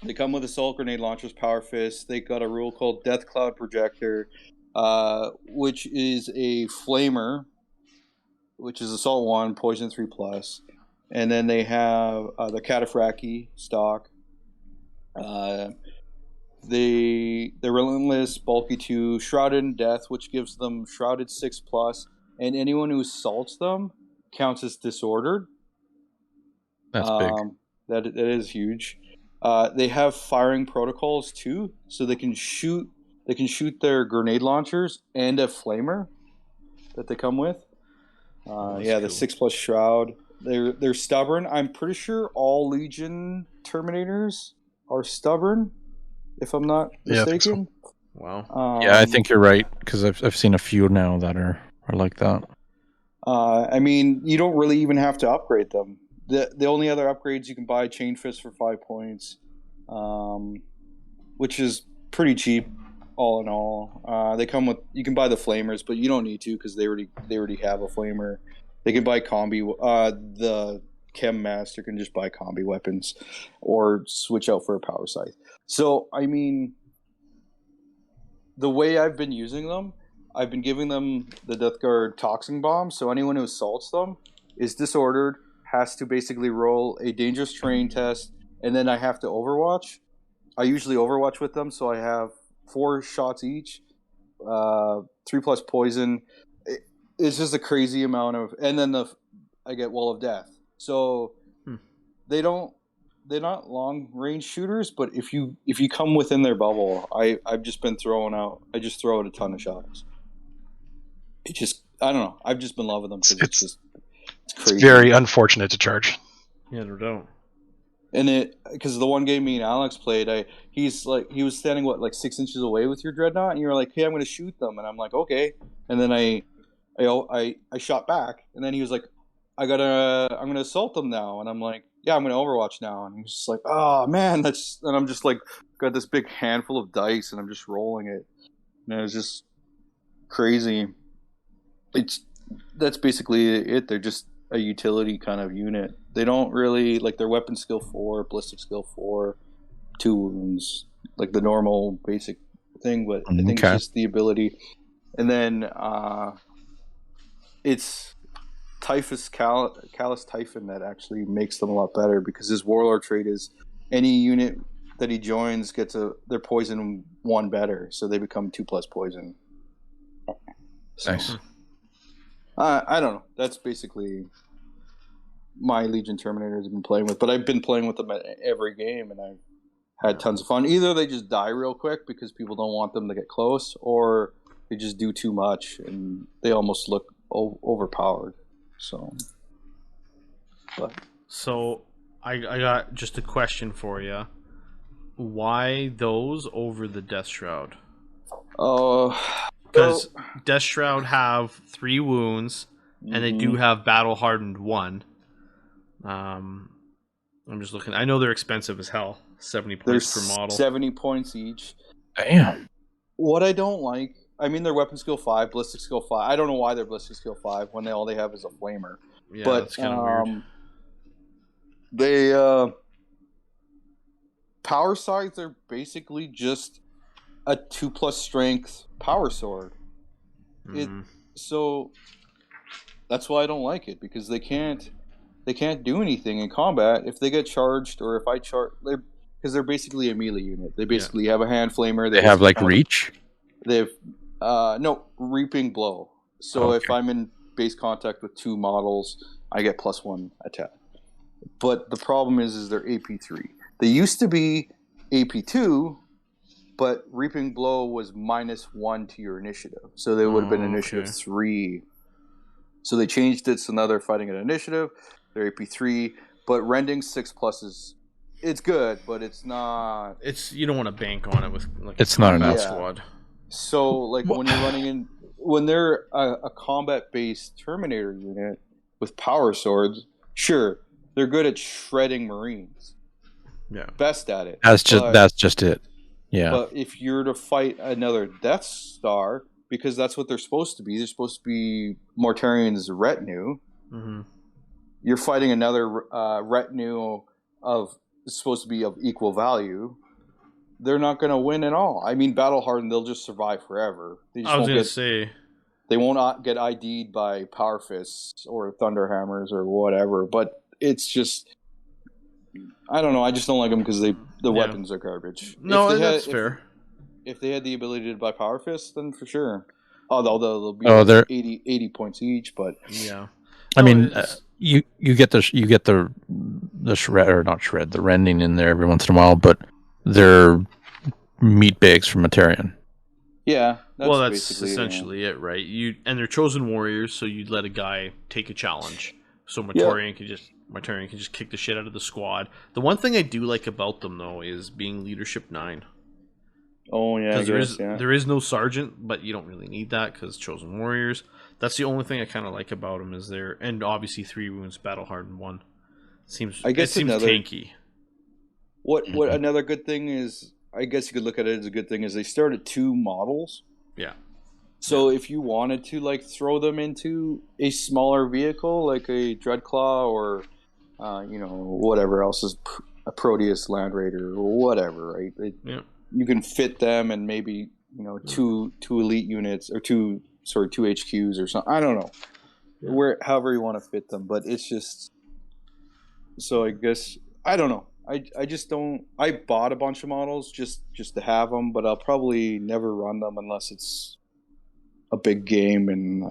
[SPEAKER 3] They come with Assault Grenade Launchers, Power Fist. They got a rule called Death Cloud Projector, which is a Flamer, which is Assault 1, Poison 3+. And then they have the Cataphracti stock. The Relentless, Bulky 2, Shrouded in Death, which gives them Shrouded 6+. And anyone who assaults them counts as Disordered.
[SPEAKER 2] That's big.
[SPEAKER 3] That is huge. They have firing protocols too, so they can shoot their grenade launchers and a flamer that they come with. The 6+ shroud. They're stubborn. I'm pretty sure all Legion Terminators are stubborn, if I'm not mistaken.
[SPEAKER 4] So.
[SPEAKER 1] Wow.
[SPEAKER 2] Yeah, I think you're right because I've seen a few now that are like that.
[SPEAKER 3] I mean, you don't really even have to upgrade them. The only other upgrades you can buy Chain Fist for 5 points, which is pretty cheap. all in all. They come with, you can buy the flamers, but you don't need to because they already have a flamer. They can buy combi. The Chem Master can just buy combi weapons or switch out for a power scythe. So I mean, the way I've been using them, I've been giving them the Death Guard toxin bomb. So anyone who assaults them is disordered, has to basically roll a dangerous terrain test, and then I have to overwatch. I usually overwatch with them, so I have 4 shots each, 3+ poison. It's just a crazy amount of, and then I get Wall of Death. So they're not long range shooters, but if you come within their bubble, I've just been I just throw out a ton of shots. I don't know. I've just been loving them because it's crazy.
[SPEAKER 4] It's very unfortunate to charge.
[SPEAKER 1] Yeah, no doubt.
[SPEAKER 3] And because the one game me and Alex played, he was standing like 6 inches away with your dreadnought, and you were like, "Hey, I'm going to shoot them," and I'm like, "Okay," and then I shot back, and then he was like, I'm gonna assault them now, and I'm like, "Yeah, I'm gonna Overwatch now," and he's just like, "Oh man, and I'm just like got this big handful of dice, and I'm just rolling it, and it was just crazy. That's basically it. They're just a utility kind of unit. They don't really like their weapon skill 4, ballistic skill 4, 2 wounds, like the normal basic thing. But I think it's just the ability, and then it's Typhus Callus Typhon that actually makes them a lot better because his Warlord trait is any unit that he joins gets their poison 1 better, so they become 2+ poison. So,
[SPEAKER 2] nice.
[SPEAKER 3] I don't know. That's basically my Legion Terminators have been playing with, but I've been playing with them at every game, and I've had tons of fun. Either they just die real quick because people don't want them to get close, or they just do too much and they almost look overpowered. So
[SPEAKER 1] I got just a question for you. Why those over the Death Shroud? Because Death Shroud have 3 wounds, and they do have Battle Hardened 1. I'm just looking. I know they're expensive as hell. 70 points per model.
[SPEAKER 3] 70 points each.
[SPEAKER 2] Damn.
[SPEAKER 3] What I don't like, I mean, their weapon skill 5, ballistic skill 5. I don't know why they're ballistic skill 5 when all they have is a flamer.
[SPEAKER 1] Yeah,
[SPEAKER 3] but
[SPEAKER 1] that's kind of weird.
[SPEAKER 3] They power scythes are basically just a 2+ strength power sword. So that's why I don't like it, because they can't do anything in combat if they get charged, or if I charge, because they're basically a melee unit. They basically have a hand flamer.
[SPEAKER 2] They have like reach.
[SPEAKER 3] They have no reaping blow. So if I'm in base contact with 2 models, I get +1 attack. But the problem is they're AP3. They used to be AP2, but reaping blow was -1 to your initiative, so they would have been initiative 3. So they changed it, so now they're fighting at initiative. They're AP3, but rending 6+ it's good, but it's not.
[SPEAKER 1] You don't want to bank on it with like.
[SPEAKER 2] It's not enough.
[SPEAKER 1] Squad.
[SPEAKER 3] So like when you're running in, when they're a combat-based Terminator unit with power swords, sure, they're good at shredding Marines.
[SPEAKER 1] Yeah,
[SPEAKER 3] best at it.
[SPEAKER 2] That's just it. Yeah.
[SPEAKER 3] But if you're to fight another Death Star, because that's what they're supposed to be, they're supposed to be Mortarian's retinue.
[SPEAKER 1] Mm-hmm.
[SPEAKER 3] You're fighting another retinue supposed to be of equal value. They're not going to win at all. I mean, Battle Hardened, they'll just survive forever.
[SPEAKER 1] I was going to say,
[SPEAKER 3] they won't get ID'd by Power Fists or Thunderhammers or whatever. But it's just, I don't know. I just don't like them because the weapons are garbage.
[SPEAKER 1] No, that's fair.
[SPEAKER 3] If they had the ability to buy Power Fists, then for sure. Although they'll be
[SPEAKER 2] they're
[SPEAKER 3] 80 points each, but
[SPEAKER 1] yeah.
[SPEAKER 2] I mean, you get the shred, or not shred, the rending in there every once in a while, but they're meat bags from Mortarion.
[SPEAKER 3] Yeah,
[SPEAKER 1] that's essentially it, right? And they're chosen warriors, so you'd let a guy take a challenge. So Mortarion can just kick the shit out of the squad. The one thing I do like about them though is being leadership 9.
[SPEAKER 3] Oh yeah,
[SPEAKER 1] there is no sergeant, but you don't really need that because chosen warriors. That's the only thing I kind of like about them is and obviously 3 wounds, battle hardened 1. Seems tanky.
[SPEAKER 3] What another good thing is I guess you could look at it as a good thing, is they started 2 models.
[SPEAKER 1] Yeah.
[SPEAKER 3] So if you wanted to like throw them into a smaller vehicle like a Dreadclaw or whatever else is a Proteus Land Raider or whatever, right? You can fit them and maybe two elite units or two HQs or something. I don't know however you want to fit them, but it's just so I guess I don't know. I just don't. I bought a bunch of models just to have them, but I'll probably never run them unless it's a big game and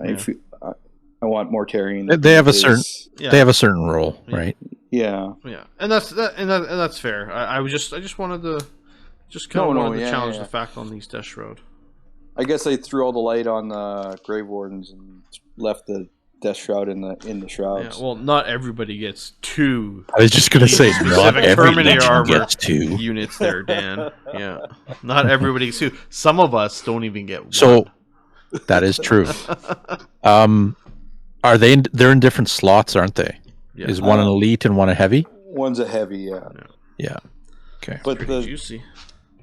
[SPEAKER 3] I want more Terran.
[SPEAKER 2] They have a certain role, right?
[SPEAKER 3] Yeah,
[SPEAKER 1] and that's fair. I just wanted to challenge the fact on these Death Shroud.
[SPEAKER 3] I guess I threw all the light on the Grave Wardens and left the Death Shroud in the shrouds.
[SPEAKER 1] Yeah, well, not everybody gets 2.
[SPEAKER 2] I was just gonna say, not every
[SPEAKER 1] Terminator armor
[SPEAKER 2] gets 2
[SPEAKER 1] units there, Dan. Yeah, not everybody gets 2. Some of us don't even get 1.
[SPEAKER 2] So that is true. Are they? They're in different slots, aren't they?
[SPEAKER 1] Yeah.
[SPEAKER 2] Is one an elite and one a heavy?
[SPEAKER 3] One's a heavy,
[SPEAKER 2] Yeah. Okay.
[SPEAKER 3] But
[SPEAKER 1] juicy.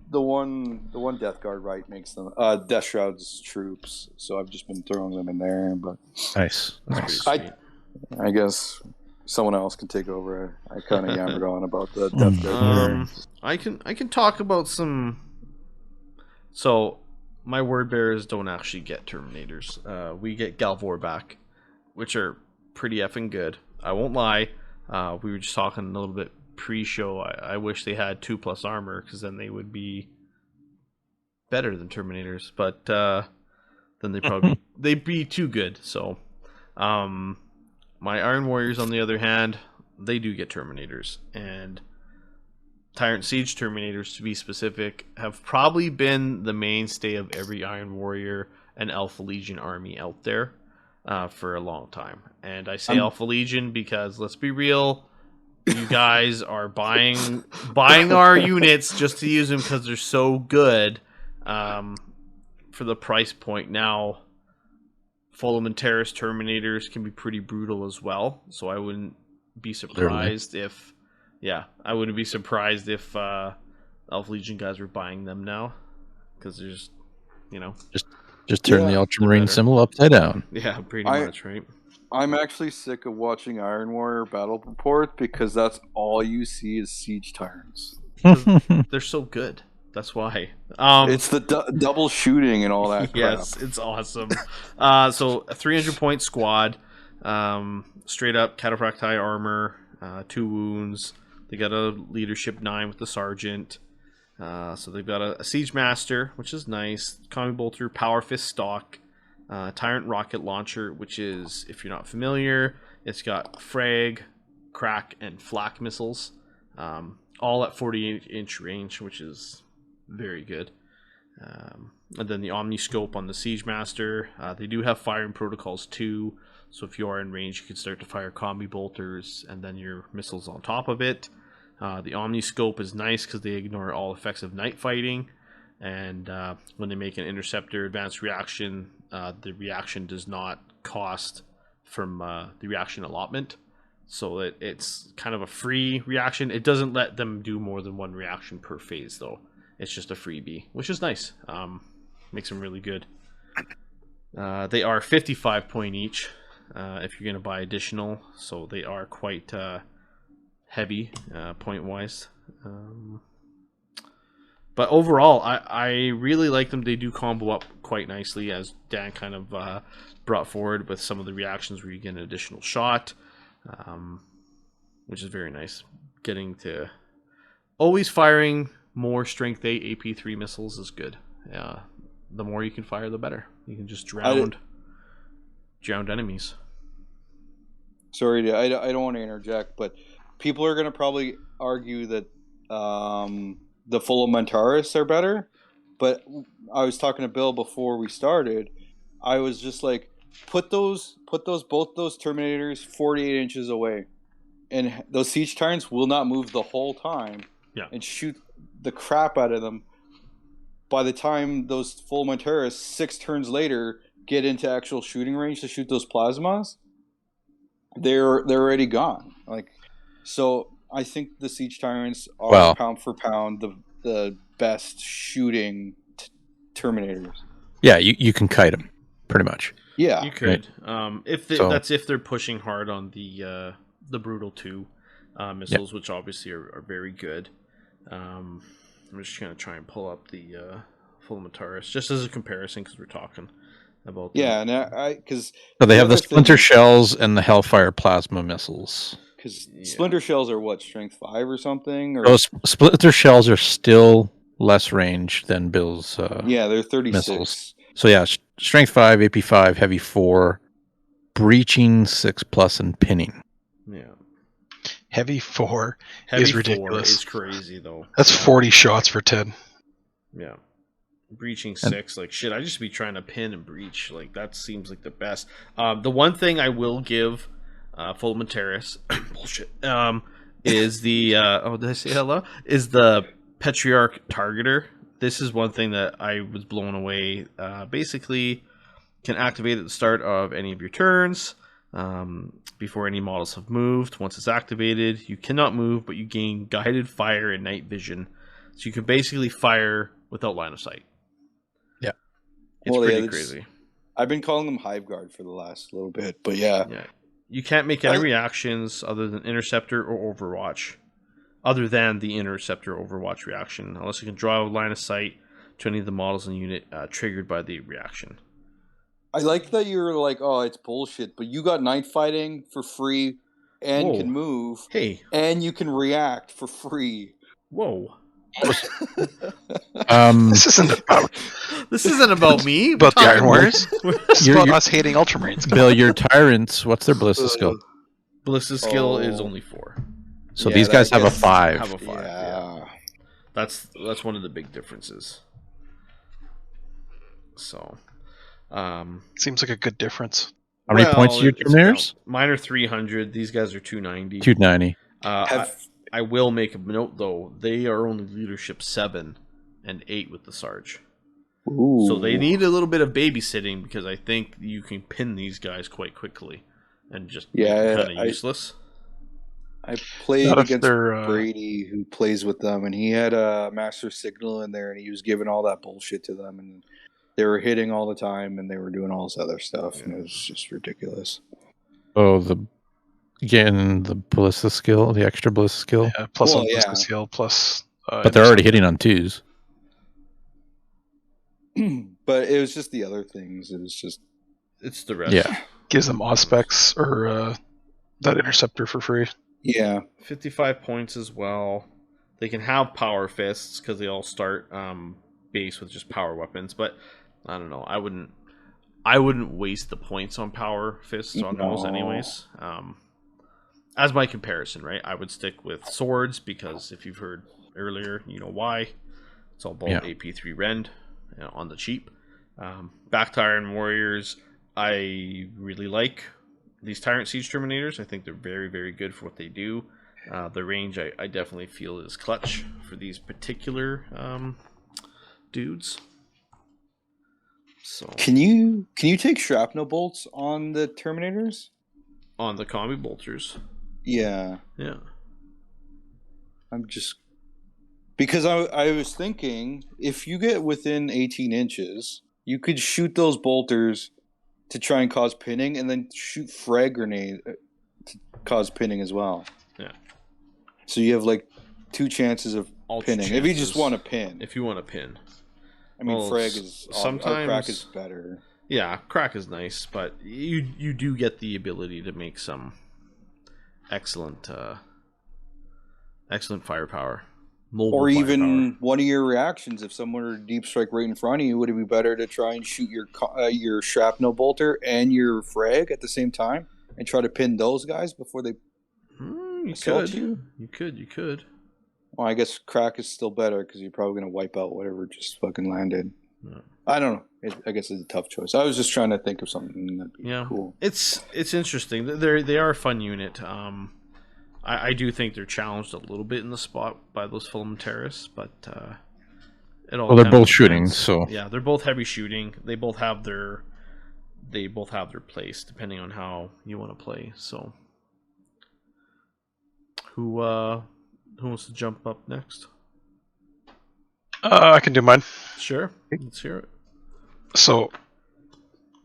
[SPEAKER 3] The one Death Guard makes them Death Shroud's troops, so I've just been throwing them in there. But
[SPEAKER 2] nice.
[SPEAKER 3] I guess someone else can take over. I kind of yammered on about the Death Guard.
[SPEAKER 1] I can talk about some. So my word bearers don't actually get Terminators. We get Galvor back, which are pretty effing good. I won't lie. We were just talking a little bit pre-show. I wish they had 2+ armor, because then they would be better than Terminators. But then they'd be too good. So my Iron Warriors, on the other hand, they do get Terminators, and Tyrant Siege Terminators, to be specific, have probably been the mainstay of every Iron Warrior and Alpha Legion army out there for a long time. And I say Alpha Legion because, let's be real, you guys are buying our units just to use them because they're so good for the price point. Now, Fulham Terrace Terminators can be pretty brutal as well, so I wouldn't be surprised if Alpha Legion guys were buying them now, because there's
[SPEAKER 2] just turn the Ultramarine symbol upside down.
[SPEAKER 1] Yeah, pretty much, right?
[SPEAKER 3] I'm actually sick of watching Iron Warrior battle reports because that's all you see is Siege Tyrants.
[SPEAKER 1] They're so good. That's why.
[SPEAKER 3] It's the double shooting and all that crap.
[SPEAKER 1] Yes, it's awesome. So a 300-point squad, straight up cataphracti armor, 2 wounds. They got a leadership 9 with the sergeant. So they've got a siege master, which is nice. Combi bolter, power fist stock, tyrant rocket launcher, which is, if you're not familiar, it's got frag, crack, and flak missiles, all at 48-inch range, which is very good. And then the omniscope on the siege master. They do have firing protocols too, so if you are in range, you can start to fire combi bolters and then your missiles on top of it. The omniscope is nice because they ignore all effects of night fighting, and when they make an interceptor advanced reaction, the reaction does not cost from the reaction allotment, so it's kind of a free reaction. It doesn't let them do more than 1 reaction per phase, though. It's just a freebie, which is nice. Makes them really good. They are 55 point each if you're going to buy additional, so they are quite heavy point wise, but overall I really like them. They do combo up quite nicely, as Dan kind of brought forward with some of the reactions where you get an additional shot, which is very nice. Getting to always firing more strength 8 AP3 missiles is good. The more you can fire, the better. You can just drown enemies.
[SPEAKER 3] Sorry, I don't want to interject, but people are going to probably argue that the Fulmentaris are better, but I was talking to Bill before we started. I was just like, put both those Terminators 48 inches away, and those Siege Tyrants will not move the whole time.
[SPEAKER 1] Yeah.
[SPEAKER 3] And shoot the crap out of them. By the time those Fulmentaris 6 turns later get into actual shooting range to shoot those plasmas, they're already gone. So I think the Siege Tyrants are pound for pound the best shooting Terminators.
[SPEAKER 2] Yeah, you can kite them, pretty much.
[SPEAKER 3] Yeah,
[SPEAKER 1] You could.
[SPEAKER 2] So-
[SPEAKER 1] That's if they're pushing hard on the Brutal 2 missiles, which obviously are very good. I'm just going to try and pull up the Terminators just as a comparison because we're talking about them.
[SPEAKER 3] yeah, and I because
[SPEAKER 2] So they have the
[SPEAKER 3] other
[SPEAKER 2] splinter
[SPEAKER 3] thing-
[SPEAKER 2] shells and the Hellfire plasma missiles.
[SPEAKER 3] Because
[SPEAKER 1] Yeah.
[SPEAKER 3] splinter shells are what, strength 5 or something? Or
[SPEAKER 2] Those splinter shells are still less range than Bill's.
[SPEAKER 3] yeah, they're 36.
[SPEAKER 2] missiles. So yeah, strength 5, AP 5, heavy 4, breaching 6+, and pinning.
[SPEAKER 1] Yeah.
[SPEAKER 4] Heavy 4
[SPEAKER 1] Heavy
[SPEAKER 4] is
[SPEAKER 1] 4
[SPEAKER 4] ridiculous.
[SPEAKER 1] is crazy though.
[SPEAKER 4] That's 40 shots for 10.
[SPEAKER 1] Yeah. Breaching 6, like shit, I just be trying to pin and breach. Like that seems like the best. The one thing I will give Fulman Terrace bullshit. Is the did I say hello? Is the Patriarch Targeter. This is one thing that I was blown away. Basically can activate at the start of any of your turns. Before any models have moved. Once it's activated, you cannot move, but you gain guided fire and night vision. So you can basically fire without line of sight.
[SPEAKER 2] Yeah.
[SPEAKER 1] It's
[SPEAKER 3] Well, yeah,
[SPEAKER 1] pretty
[SPEAKER 3] it's-
[SPEAKER 1] crazy.
[SPEAKER 3] I've been calling them Hive Guard for the last little bit, but yeah.
[SPEAKER 1] Yeah. You can't make any reactions other than Interceptor or Overwatch. Other than the Interceptor Overwatch reaction. Unless you can draw a line of sight to any of the models in the unit triggered by the reaction.
[SPEAKER 3] I like that you're like, oh, it's bullshit, but you got night fighting for free and
[SPEAKER 1] Whoa.
[SPEAKER 3] can move
[SPEAKER 1] Hey.
[SPEAKER 3] and you can react for free.
[SPEAKER 1] Whoa.
[SPEAKER 4] This isn't about
[SPEAKER 1] This isn't about me.
[SPEAKER 4] about the Iron Warriors. This is
[SPEAKER 2] You're-
[SPEAKER 4] about
[SPEAKER 2] you're-
[SPEAKER 4] us hating Ultramarines. Come
[SPEAKER 2] Bill,
[SPEAKER 4] on.
[SPEAKER 2] your tyrants, what's their ballista skill?
[SPEAKER 1] Ballista skill is
[SPEAKER 3] Oh.
[SPEAKER 1] only 4.
[SPEAKER 2] So
[SPEAKER 3] Yeah,
[SPEAKER 2] these
[SPEAKER 3] that
[SPEAKER 2] guys have a
[SPEAKER 3] gets-
[SPEAKER 2] 5.
[SPEAKER 1] Have a 5. Yeah.
[SPEAKER 3] Yeah.
[SPEAKER 1] That's one of the big differences. So,
[SPEAKER 4] Seems like a good difference.
[SPEAKER 2] How many points are your
[SPEAKER 1] it's
[SPEAKER 2] Terminators?
[SPEAKER 1] about- Mine are 300. These guys are 290.
[SPEAKER 2] 290.
[SPEAKER 1] I will make a note though. They are only leadership 7 and 8 with the Sarge.
[SPEAKER 3] Ooh.
[SPEAKER 1] So they need a little bit of babysitting because I think you can pin these guys quite quickly and just
[SPEAKER 3] Yeah,
[SPEAKER 1] kind of
[SPEAKER 3] I-
[SPEAKER 1] useless.
[SPEAKER 3] I played
[SPEAKER 4] Not if
[SPEAKER 3] against
[SPEAKER 4] they're,
[SPEAKER 3] Brady, who plays with them, and he had a Master Signal in there, and he was giving all that bullshit to them, and they were hitting all the time, and they were doing all this other stuff, and it was just ridiculous.
[SPEAKER 2] Oh, getting the ballista skill, the extra ballista skill.
[SPEAKER 4] Yeah, plus
[SPEAKER 3] Well,
[SPEAKER 4] one
[SPEAKER 3] yeah.
[SPEAKER 4] ballistic skill, plus.
[SPEAKER 2] But they're already hitting on 2s.
[SPEAKER 3] But it was just the other things. It was just
[SPEAKER 1] It's the rest.
[SPEAKER 2] Yeah.
[SPEAKER 4] Gives them Auspex or that interceptor for free.
[SPEAKER 3] yeah.
[SPEAKER 1] 55 points as well. They can have power fists because they all start base with just power weapons. But I don't know. I wouldn't waste the points on power fists on those
[SPEAKER 3] No.
[SPEAKER 1] anyways. As my comparison, right? I would stick with swords because if you've heard earlier, you know why. It's all about
[SPEAKER 2] Yeah.
[SPEAKER 1] AP3 Rend on the cheap. Back to Iron Warriors, I really like these Tyrant Siege Terminators. I think they're very, very good for what they do. The range, I definitely feel is clutch for these particular dudes. So
[SPEAKER 3] Can you take shrapnel bolts on the Terminators?
[SPEAKER 1] on the combi bolters,
[SPEAKER 3] Yeah.
[SPEAKER 1] yeah.
[SPEAKER 3] I'm just because I was thinking if you get within 18 inches, you could shoot those bolters to try and cause pinning, and then shoot frag grenade to cause pinning as well.
[SPEAKER 1] Yeah.
[SPEAKER 3] So you have like 2 chances of
[SPEAKER 1] All
[SPEAKER 3] pinning. If you just
[SPEAKER 1] chances.
[SPEAKER 3] want to pin,
[SPEAKER 1] If you want to pin,
[SPEAKER 3] I mean,
[SPEAKER 1] well,
[SPEAKER 3] frag is
[SPEAKER 1] sometimes-
[SPEAKER 3] crack is better.
[SPEAKER 1] yeah, crack is nice, but you do get the ability to make some excellent firepower. Mobile
[SPEAKER 3] Or even
[SPEAKER 1] firepower.
[SPEAKER 3] one of your reactions, if someone were to deep strike right in front of you, would it be better to try and shoot your shrapnel bolter and your frag at the same time and try to pin those guys before they?
[SPEAKER 1] You
[SPEAKER 3] assault
[SPEAKER 1] could.
[SPEAKER 3] you?
[SPEAKER 1] You could.
[SPEAKER 3] Well, I guess crack is still better because you're probably going to wipe out whatever just fucking landed.
[SPEAKER 1] Yeah.
[SPEAKER 3] I don't know. I guess it's a tough choice. I was just trying to think of something that'd be
[SPEAKER 1] Yeah.
[SPEAKER 3] cool.
[SPEAKER 1] It's interesting. They are a fun unit. I do think they're challenged a little bit in the spot by those Fulham Terrace, but it all.
[SPEAKER 2] Well, they're
[SPEAKER 1] kind of
[SPEAKER 2] both shooting,
[SPEAKER 1] depends.
[SPEAKER 2] so
[SPEAKER 1] Yeah, they're both heavy shooting. They both have their place depending on how you want to play. So, who wants to jump up next?
[SPEAKER 4] I can do mine.
[SPEAKER 1] Sure. Let's hear it.
[SPEAKER 4] So,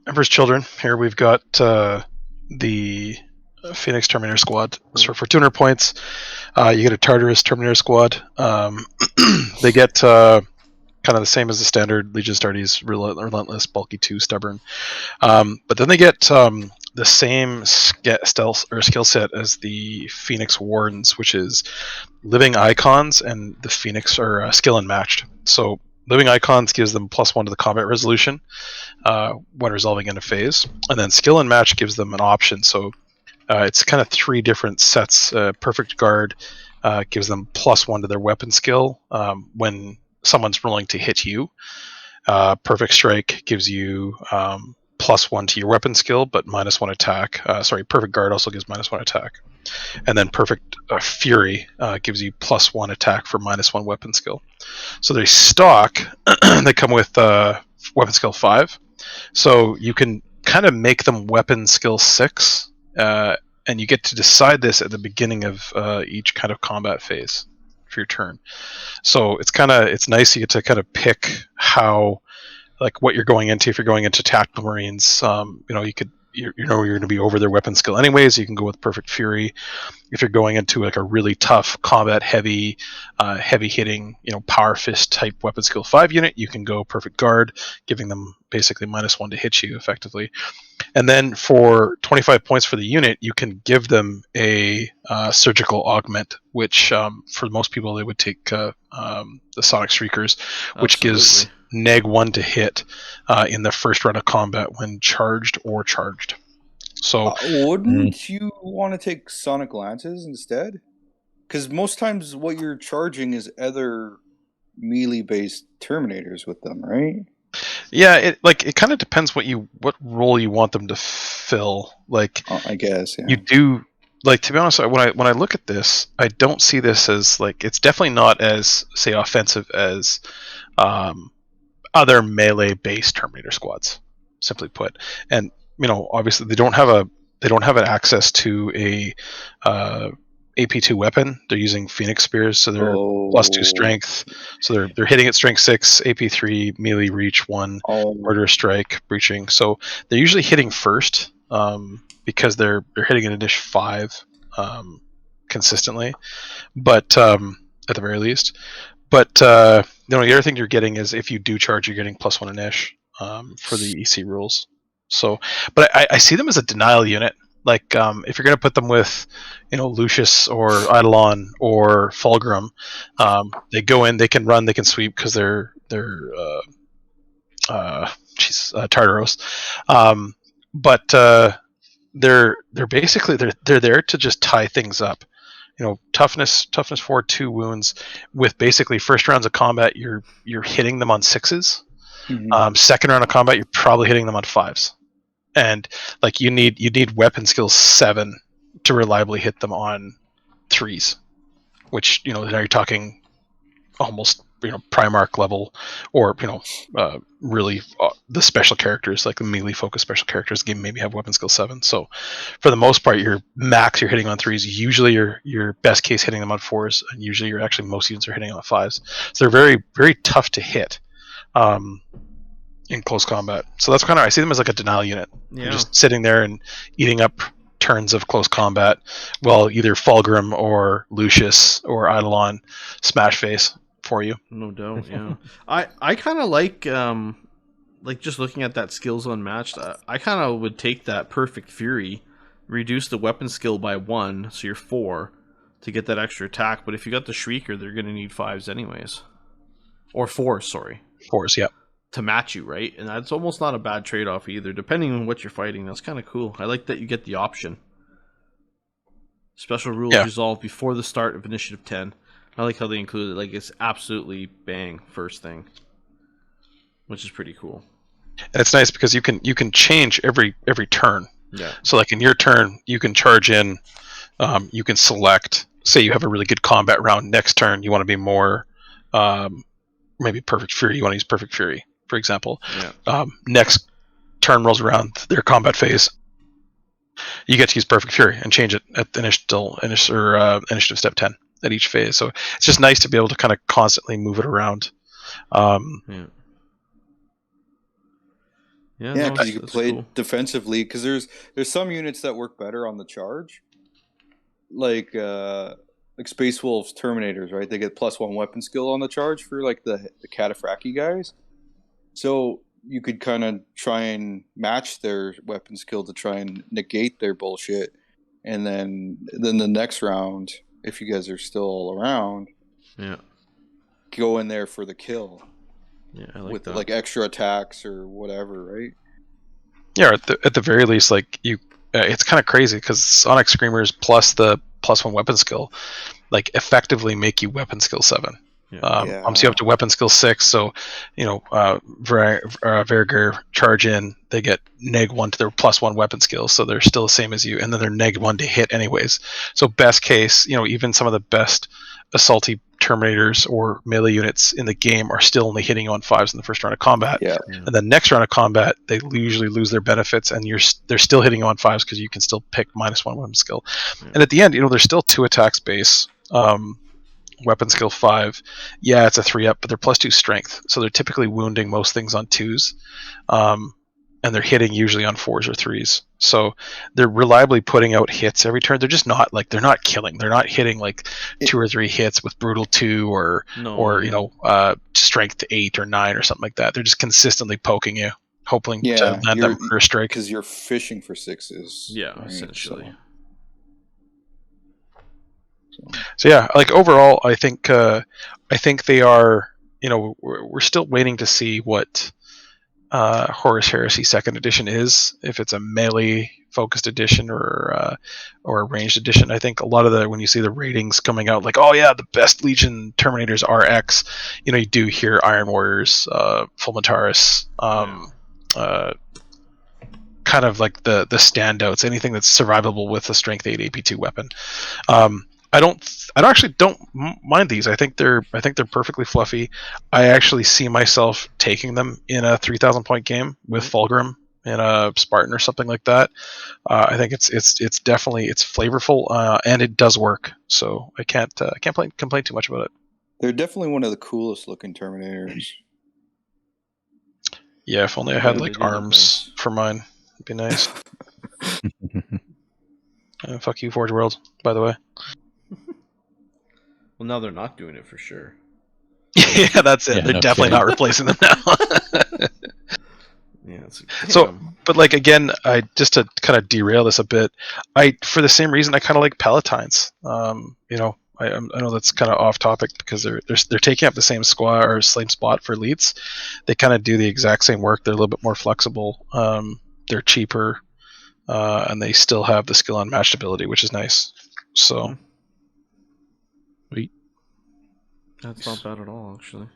[SPEAKER 4] Emperor's Children. Here we've got the Phoenix Terminator Squad. So for 200 points, you get a Tartarus Terminator Squad. They get kind of the same as the standard Legion Astartes, relentless, bulky 2, stubborn. But then they get the same stealth or skill set as the Phoenix Wardens, which is living icons, and the Phoenix are skill unmatched. So living icons gives them +1 to the combat resolution when resolving in a phase, and then skill unmatched gives them an option. So it's kind of 3 different sets. Perfect Guard gives them +1 to their weapon skill when someone's rolling to hit you. Perfect Strike gives you +1 to your weapon skill, but -1 attack. Perfect Guard also gives -1 attack. And then Perfect Fury gives you +1 attack for -1 weapon skill. So they stock, they come with weapon skill 5. So you can kind of make them weapon skill 6, and you get to decide this at the beginning of each kind of combat phase for your turn. So it's nice you get to kind of pick how, like, what you're going into. If you're going into tactical marines, you're going to be over their weapon skill anyways. You can go with Perfect Fury. If you're going into like a really tough combat heavy hitting, power fist type weapon skill 5 unit, you can go Perfect Guard, giving them basically -1 to hit you effectively. And then for 25 points for the unit, you can give them a surgical augment, which for most people they would take the Sonic Shriekers, which gives -1 to hit in the first round of combat when charged or charged. So
[SPEAKER 3] wouldn't you want to take Sonic Lances instead? Because most times what you're charging is other melee-based Terminators with them, right?
[SPEAKER 4] Yeah, it kind of depends what role you want them to fill. Like,
[SPEAKER 3] I guess, yeah.
[SPEAKER 4] You do, like, to be honest, when I look at this, I don't see this as, like, it's definitely not as, say, offensive as other melee-based Terminator squads, simply put. And obviously they don't have an access to a AP2 weapon. They're using Phoenix Spears, so they're +2 strength. So they're hitting at strength 6, AP3, melee reach 1, murder strike, breaching. So they're usually hitting first because they're hitting an initial 5 consistently, but at the very least. But the other thing you're getting is if you do charge, you're getting +1 inish for the EC rules. So, but I see them as a denial unit. Like, if you're going to put them with, Lucius or Eidolon or Fulgrim, they go in, they can run, they can sweep because they're Tartaros. But they're basically they're there to just tie things up. Toughness 4, 2 wounds with basically first rounds of combat. You're hitting them on 6s. Mm-hmm. Second round of combat, you're probably hitting them on 5s. And like you need weapon skill 7 to reliably hit them on 3s, which now you're talking almost Primarch level, or really the special characters, like the melee focused special characters game maybe have weapon skill 7. So for the most part, you're hitting on 3s. Usually your best case hitting them on 4s, and usually most units are hitting on 5s. So they're very, very tough to hit in close combat. So that's kind of, I see them as like a denial unit. Yeah. They're just sitting there and eating up turns of close combat while either Fulgrim or Lucius or Eidolon smash face for you.
[SPEAKER 1] No doubt, yeah. I kind of like just looking at that skills unmatched, I kind of would take that Perfect Fury, reduce the weapon skill by 1, so you're 4, to get that extra attack. But if you got the Shrieker, they're going to need 5s anyways. Or 4s, sorry.
[SPEAKER 4] 4s, yeah.
[SPEAKER 1] To match you, right? And that's almost not a bad trade-off either, depending on what you're fighting. That's kind of cool. I like that you get the option. Special rules resolve before the start of Initiative 10. I like how they include it. Like, it's absolutely bang first thing, which is pretty cool.
[SPEAKER 4] And it's nice because you can change every turn.
[SPEAKER 1] Yeah.
[SPEAKER 4] So like in your turn, you can charge in. You can select. Say you have a really good combat round. Next turn, you want to be more maybe Perfect Fury. You want to use Perfect Fury, for example.
[SPEAKER 1] Yeah.
[SPEAKER 4] Next turn rolls around, their combat phase. You get to use Perfect Fury and change it at the initiative step 10 at each phase. So it's just nice to be able to kind of constantly move it around.
[SPEAKER 1] Yeah.
[SPEAKER 3] Yeah,
[SPEAKER 1] no,
[SPEAKER 3] because you can
[SPEAKER 1] that's
[SPEAKER 3] play
[SPEAKER 1] cool.
[SPEAKER 3] defensively. Because there's some units that work better on the charge, like Space Wolves Terminators, right? They get +1 weapon skill on the charge for like the Cataphracti guys. So you could kind of try and match their weapon skill to try and negate their bullshit, and then the next round, if you guys are still all around,
[SPEAKER 1] Yeah.
[SPEAKER 3] go in there for the kill.
[SPEAKER 1] Yeah, I like
[SPEAKER 3] with
[SPEAKER 1] that.
[SPEAKER 3] like extra attacks or whatever, right?
[SPEAKER 4] Yeah, at the very least, like it's kind of crazy because Sonic Screamers plus the +1 weapon skill, like effectively make you weapon skill 7.
[SPEAKER 1] Yeah.
[SPEAKER 4] So you up to weapon skill 6. So, Verger charge in, they get -1 to their +1 weapon skill, so they're still the same as you, and then they're -1 to hit anyways. So best case, even some of the best assaulty Terminators or melee units in the game are still only hitting on 5s in the first round of combat.
[SPEAKER 3] Yeah.
[SPEAKER 4] And then next round of combat, they usually lose their benefits, and they're still hitting on 5s because you can still pick -1 weapon skill.
[SPEAKER 1] Yeah.
[SPEAKER 4] And at the end, there's still 2 attacks base. Weapon skill 5, yeah, it's a 3-up, but they're +2 strength, so they're typically wounding most things on 2s, and they're hitting usually on 4s or 3s. So they're reliably putting out hits every turn. They're just not they're not killing. They're not hitting like 2 or 3 hits with brutal 2 or strength 8 or 9 or something like that. They're just consistently poking you, hoping to land that murder strike.
[SPEAKER 3] Because you're fishing for 6s.
[SPEAKER 1] Yeah,
[SPEAKER 3] right?
[SPEAKER 1] essentially.
[SPEAKER 4] So yeah, like overall, I think they are. We're still waiting to see what Horus Heresy Second Edition is. If it's a melee focused edition or a ranged edition. I think a lot of when you see the ratings coming out, like, oh yeah, the best Legion Terminators are X. You do hear Iron Warriors, Fulmataris, kind of like the standouts. Anything that's survivable with a Strength 8 AP2 weapon. I don't mind these. I think they're perfectly fluffy. I actually see myself taking them in a 3,000 point game with Fulgrim and a Spartan or something like that. I think it's definitely flavorful and it does work. So I can't complain too much about it.
[SPEAKER 3] They're definitely one of the coolest looking Terminators.
[SPEAKER 4] Yeah, if only I had like arms for mine, it'd be nice. Fuck you, Forge World, by the way.
[SPEAKER 1] Well, now they're not doing it for sure.
[SPEAKER 4] Yeah, that's it.
[SPEAKER 2] Yeah,
[SPEAKER 4] They're definitely not replacing them now.
[SPEAKER 1] Yeah.
[SPEAKER 4] So, but like again, I just to kind of derail this a bit. For the same reason, I kind of like Palatines. I know that's kind of off topic because they're taking up the same squad or same spot for elites. They kind of do the exact same work. They're a little bit more flexible. They're cheaper, and they still have the skill unmatched ability, which is nice. So.
[SPEAKER 1] That's not bad at all, actually.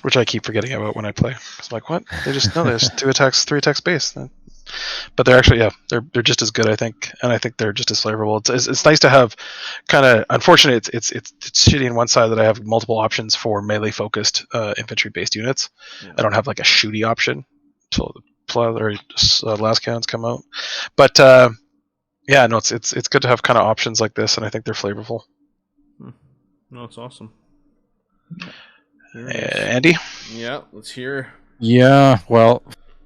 [SPEAKER 4] Which I keep forgetting about when I play. It's like, what? There's 2 attacks, 3 attacks base. But they're actually, they're just as good, I think, and I think they're just as flavorful. It's nice to have kind of. Unfortunately, it's shitty on one side that I have multiple options for melee focused infantry based units. Yeah. I don't have like a shooty option until the last cannons come out. But yeah, no, it's good to have kind of options like this, and I think they're flavorful.
[SPEAKER 1] No, it's awesome.
[SPEAKER 4] Andy?
[SPEAKER 1] Yeah, let's hear.
[SPEAKER 2] Yeah, well,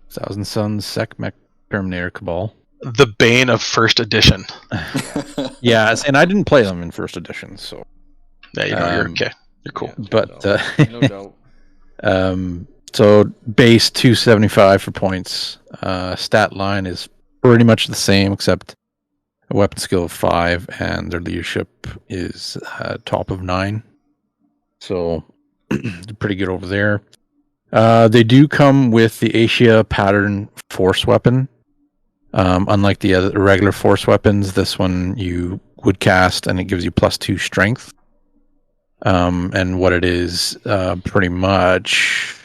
[SPEAKER 2] Thousand Suns, Sekhmet, Terminator, Cabal.
[SPEAKER 4] The bane of first edition.
[SPEAKER 2] Yeah, and I didn't play them in first edition, so.
[SPEAKER 4] Yeah, you're okay. You're cool.
[SPEAKER 2] Yeah, but
[SPEAKER 1] no doubt.
[SPEAKER 2] So base 275 for points. Stat line is pretty much the same, except a weapon skill of 5, and their leadership is top of 9. So pretty good over there. They do come with the Asia pattern force weapon. Unlike the other regular force weapons, this one you would cast and it gives you +2 strength. And what it is, pretty much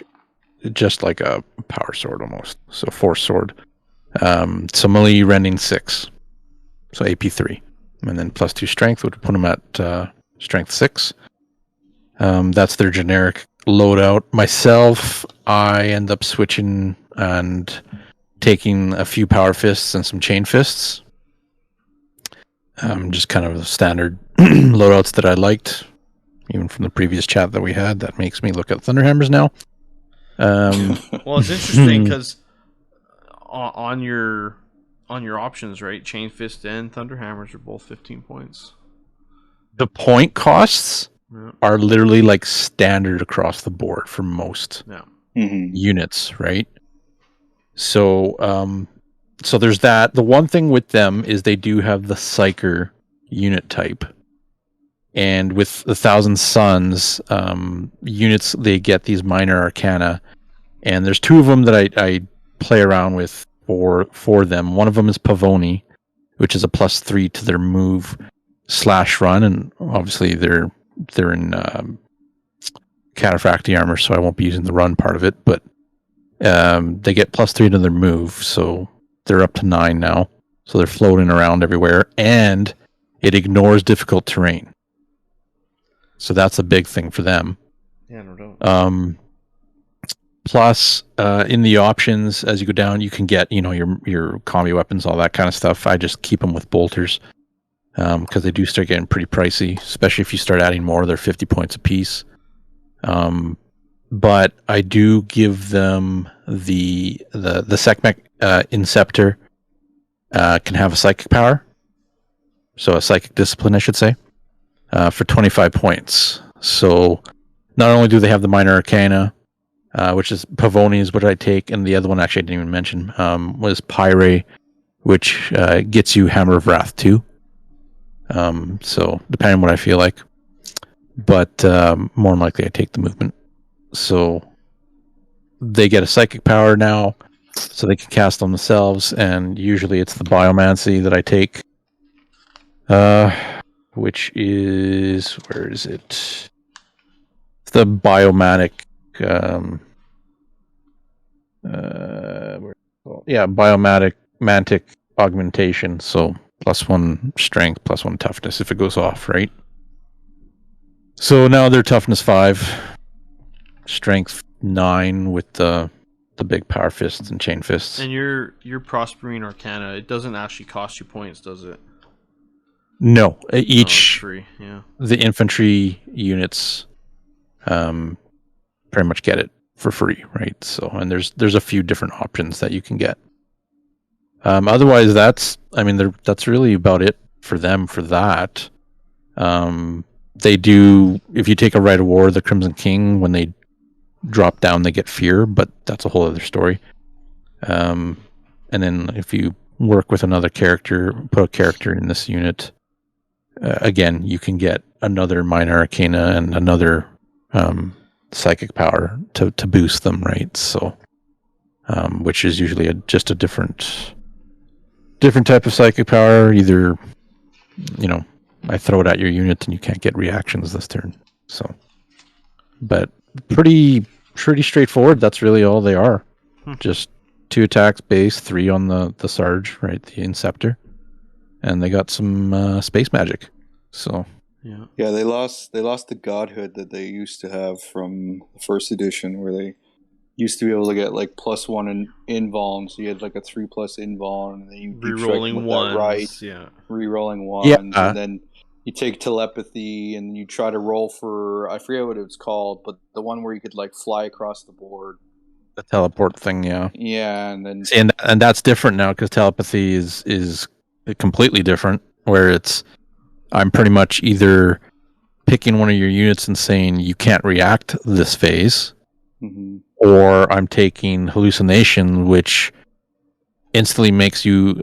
[SPEAKER 2] just like a power sword almost. So force sword. So melee rending 6. So AP 3. And then +2 strength would put them at strength 6. That's their generic loadout. Myself, I end up switching and taking a few power fists and some chain fists. Just kind of standard loadouts that I liked. even from the previous chat that we had. That makes me look at Thunderhammers now.
[SPEAKER 1] Well, it's interesting because on your options, right? Chain Fist and Thunderhammers are both 15 points.
[SPEAKER 2] The point costs are literally like standard across the board for most units, right? So, so there's that. The one thing with them is they do have the Psyker unit type. And with the Thousand Suns units, they get these minor arcana. And there's two of them that I play around with for them. One of them is Pavoni, which is a +3 to their move / run. And obviously they're in Cataphractii armor, so I won't be using the run part of it. But they get +3 to their move, so they're up to 9 now. So they're floating around everywhere. And it ignores difficult terrain. So that's a big thing for them.
[SPEAKER 1] Yeah, no doubt.
[SPEAKER 2] Plus, in the options, as you go down, you can get, your combi weapons, all that kind of stuff. I just keep them with bolters because they do start getting pretty pricey, especially if you start adding more. They're 50 points a piece. But I do give them the Sekhmet Inceptor can have a psychic power, so a psychic discipline, I should say. For 25 points. So not only do they have the minor arcana, which is Pavoni is what I take, and the other one actually I didn't even mention was Pyre, which gets you Hammer of Wrath too. So depending on what I feel like. But more than likely I take the movement. So they get a psychic power now, so they can cast on themselves, and usually it's the Biomancy that I take. Which is, where is it? It's the Biomantic, Biomantic augmentation. So +1 strength, +1 toughness if it goes off, right? So now they're toughness 5, strength 9 with the big power fists and chain fists.
[SPEAKER 1] And your Prospering Arcana, it doesn't actually cost you points, does it?
[SPEAKER 2] No, each
[SPEAKER 1] free, yeah.
[SPEAKER 2] The infantry units pretty much get it for free, right? So, and there's a few different options that you can get. Otherwise, that's really about it for them for that. They do, if you take a Rite of War, the Crimson King, when they drop down, they get fear, but that's a whole other story. And then if you work with another character, put a character in this unit. Again, you can get another minor arcana and another psychic power to boost them, right? So, which is usually just a different type of psychic power. Either, I throw it at your unit and you can't get reactions this turn. So, but pretty straightforward. That's really all they are. Just 2 attacks base, 3 on the Sarge, right? The Inceptor. And they got some space magic. So
[SPEAKER 3] yeah, they lost the godhood that they used to have from the first edition, where they used to be able to get like +1 invuln. So you had like a 3+ invuln, and then you
[SPEAKER 1] rerolling ones,
[SPEAKER 3] rerolling ones, and then you take telepathy, and you try to roll for, I forget what it's called, but the one where you could like fly across the board.
[SPEAKER 2] The teleport thing, yeah.
[SPEAKER 3] Yeah, and then
[SPEAKER 2] and that's different now because telepathy is completely different. Where I'm pretty much either picking one of your units and saying you can't react this phase, or I'm taking hallucination, which instantly makes you,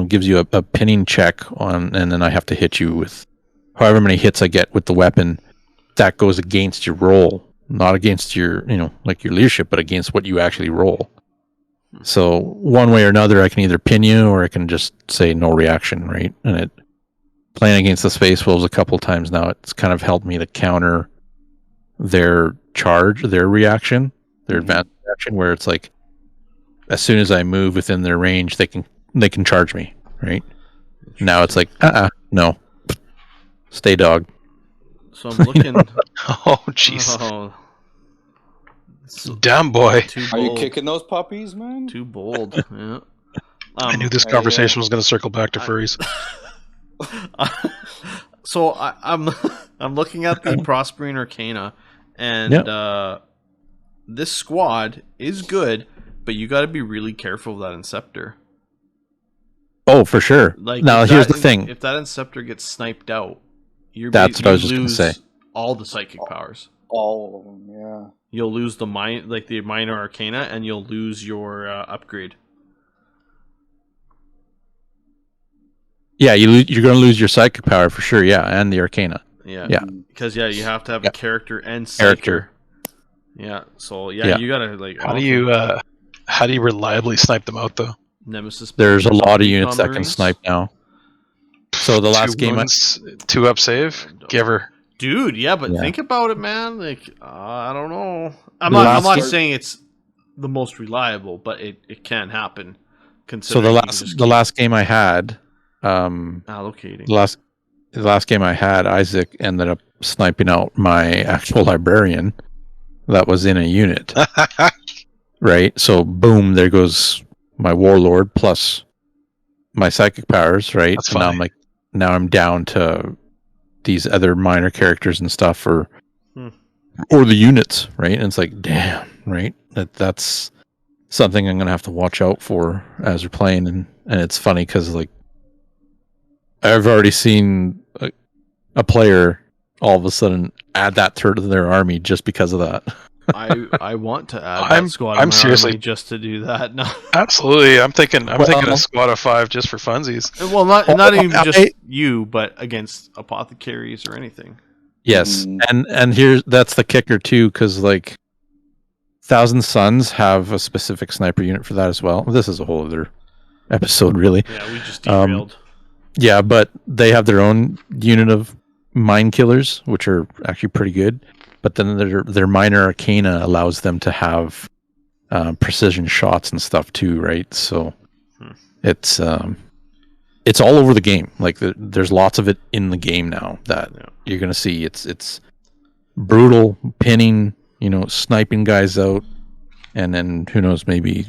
[SPEAKER 2] gives you a pinning check on, and then I have to hit you with however many hits I get with the weapon. That goes against your roll. Not against your, like your leadership, but against what you actually roll. So one way or another, I can either pin you or I can just say no reaction, right? And playing against the Space Wolves a couple times now, it's kind of helped me to counter their charge, their reaction, their advanced reaction, where it's like, as soon as I move within their range, they can charge me, right? Now it's like, no, stay dog.
[SPEAKER 1] So I'm looking.
[SPEAKER 4] Oh, jeez. Damn, boy.
[SPEAKER 3] Are you kicking those puppies, man?
[SPEAKER 1] Too bold. Yeah.
[SPEAKER 4] I knew this conversation was going to circle back to furries.
[SPEAKER 1] So I'm I'm looking at the Prospering Arcana, and this squad is good, but you got to be really careful of that Inceptor.
[SPEAKER 2] Oh, for sure.
[SPEAKER 1] Like
[SPEAKER 2] Now,
[SPEAKER 1] if
[SPEAKER 2] here's
[SPEAKER 1] that
[SPEAKER 2] the thing.
[SPEAKER 1] if that Inceptor gets sniped out,
[SPEAKER 2] That's what I was just gonna
[SPEAKER 1] lose
[SPEAKER 2] say.
[SPEAKER 1] all the psychic powers.
[SPEAKER 3] All of them, yeah.
[SPEAKER 1] You'll lose the minor arcana, and you'll lose your upgrade.
[SPEAKER 2] Yeah, you're going to lose your psychic power for sure. Yeah, and the arcana.
[SPEAKER 1] Yeah,
[SPEAKER 2] Yeah.
[SPEAKER 1] Because you have to have
[SPEAKER 2] Yeah.
[SPEAKER 1] a character and
[SPEAKER 2] Character.
[SPEAKER 1] psyker. Yeah, so
[SPEAKER 2] Yeah.
[SPEAKER 1] you gotta like.
[SPEAKER 4] How do you reliably snipe them out though?
[SPEAKER 1] Nemesis?
[SPEAKER 2] There's a lot of
[SPEAKER 1] Recon
[SPEAKER 2] units that can
[SPEAKER 1] Marines?
[SPEAKER 2] snipe now. So the last game,
[SPEAKER 4] 2 up save, giver.
[SPEAKER 1] Dude, yeah, but
[SPEAKER 2] Yeah.
[SPEAKER 1] think about it, man. Like, I don't know. I'm
[SPEAKER 2] The
[SPEAKER 1] not
[SPEAKER 2] last-
[SPEAKER 1] saying it's the most reliable, but it can happen.
[SPEAKER 2] so
[SPEAKER 1] Considering
[SPEAKER 2] the
[SPEAKER 1] you can just
[SPEAKER 2] last
[SPEAKER 1] keep
[SPEAKER 2] game I had,
[SPEAKER 1] allocating.
[SPEAKER 2] the last game I had, Isaac ended up sniping out my actual librarian that was in a unit. Right? So boom, there goes my warlord plus my psychic powers, right?
[SPEAKER 4] That's
[SPEAKER 2] And now
[SPEAKER 4] funny.
[SPEAKER 2] now I'm down to these other minor characters and stuff or
[SPEAKER 1] Hmm.
[SPEAKER 2] the units, right? And it's like, damn, right? That's something I'm gonna have to watch out for as we're playing, and it's funny because like I've already seen a player all of a sudden add that third of their army just because of that.
[SPEAKER 1] I want to add
[SPEAKER 4] I'm-
[SPEAKER 1] that squad.
[SPEAKER 4] I'm
[SPEAKER 1] in my
[SPEAKER 4] seriously-
[SPEAKER 1] army just to do that. No,
[SPEAKER 4] Absolutely, I'm thinking
[SPEAKER 2] Well-
[SPEAKER 4] a squad of 5 just for funsies.
[SPEAKER 1] well, not even
[SPEAKER 2] I-
[SPEAKER 1] just you, but against apothecaries or anything.
[SPEAKER 2] Yes,
[SPEAKER 3] Mhm.
[SPEAKER 2] and here's that's the kicker too, because like Thousand Suns have a specific sniper unit for that as well. This is a whole other episode, really.
[SPEAKER 1] Yeah, we just derailed.
[SPEAKER 2] Yeah, but they have their own unit of mind killers, which are actually pretty good. But then their minor arcana allows them to have precision shots and stuff too, right? So
[SPEAKER 1] Hmm.
[SPEAKER 2] it's all over the game. Like there's lots of it in the game now that
[SPEAKER 1] Yeah.
[SPEAKER 2] you're gonna see. It's brutal pinning, sniping guys out, and then who knows, maybe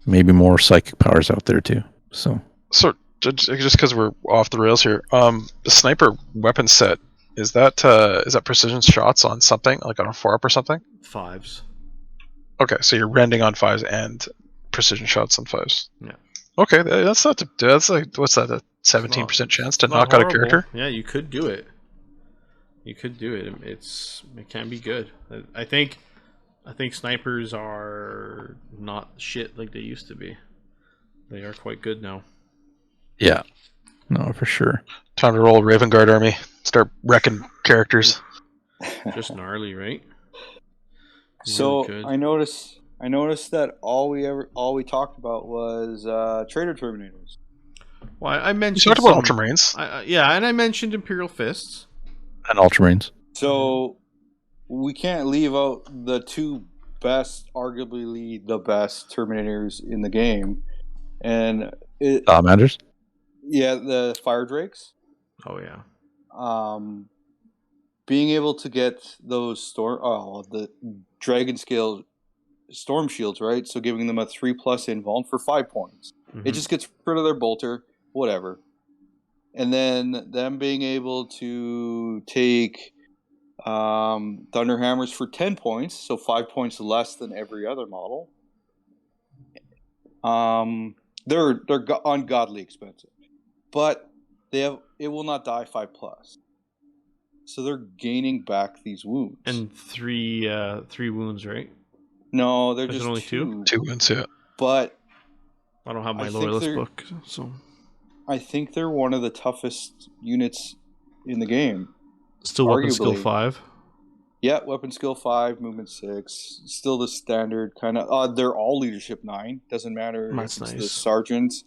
[SPEAKER 2] more psychic powers out there too. So
[SPEAKER 4] So just because we're off the rails here, the sniper weapon set is that precision shots on something like on a 4-up or something?
[SPEAKER 1] 5s.
[SPEAKER 4] Okay, so you're rending on 5s and precision shots on 5s.
[SPEAKER 1] Yeah.
[SPEAKER 4] Okay, that's not. That's like what's that? A 17% chance to knock out a
[SPEAKER 1] horrible.
[SPEAKER 4] character?
[SPEAKER 1] Yeah, you could do it. You could do it. It can be good. I think snipers are not shit like they used to be. They are quite good now.
[SPEAKER 2] yeah, no, for sure.
[SPEAKER 4] Time to roll Raven Guard army. Start wrecking characters.
[SPEAKER 1] Just gnarly, right?
[SPEAKER 3] So
[SPEAKER 1] Really good.
[SPEAKER 3] I noticed that all we talked about was Trader Terminators.
[SPEAKER 1] Well, I
[SPEAKER 4] You
[SPEAKER 1] mentioned
[SPEAKER 4] talked about
[SPEAKER 1] some-
[SPEAKER 4] Ultramarines.
[SPEAKER 1] yeah, and I mentioned Imperial Fists.
[SPEAKER 2] And Ultramarines.
[SPEAKER 3] So we can't leave out the two best, arguably the best Terminators in the game, and
[SPEAKER 2] Salamanders.
[SPEAKER 3] the Fire Drakes.
[SPEAKER 1] Oh yeah.
[SPEAKER 3] Being able to get those the Dragon Scale Storm Shields, right? So giving them a 3+ invuln for 5 points.
[SPEAKER 1] Mhm.
[SPEAKER 3] It just gets rid of their bolter, whatever. And then them being able to take Thunderhammers for 10 points, so 5 points less than every other model. They're ungodly expensive, but it will not die 5+. So they're gaining back these wounds.
[SPEAKER 1] And three wounds, right?
[SPEAKER 3] No, they're
[SPEAKER 1] Is it
[SPEAKER 3] just
[SPEAKER 1] only two?
[SPEAKER 4] 2 wounds, yeah.
[SPEAKER 3] But
[SPEAKER 1] I don't have my
[SPEAKER 3] I think
[SPEAKER 1] loyalist
[SPEAKER 3] they're-
[SPEAKER 1] book, so
[SPEAKER 3] I think they're one of the toughest units in the game.
[SPEAKER 1] still weapon skill
[SPEAKER 3] Arguably.
[SPEAKER 1] 5.
[SPEAKER 3] Yeah, weapon skill 5, movement 6. Still the standard kind of. They're all leadership 9. Doesn't matter
[SPEAKER 1] That's
[SPEAKER 3] if it's the
[SPEAKER 1] nice.
[SPEAKER 3] sergeants.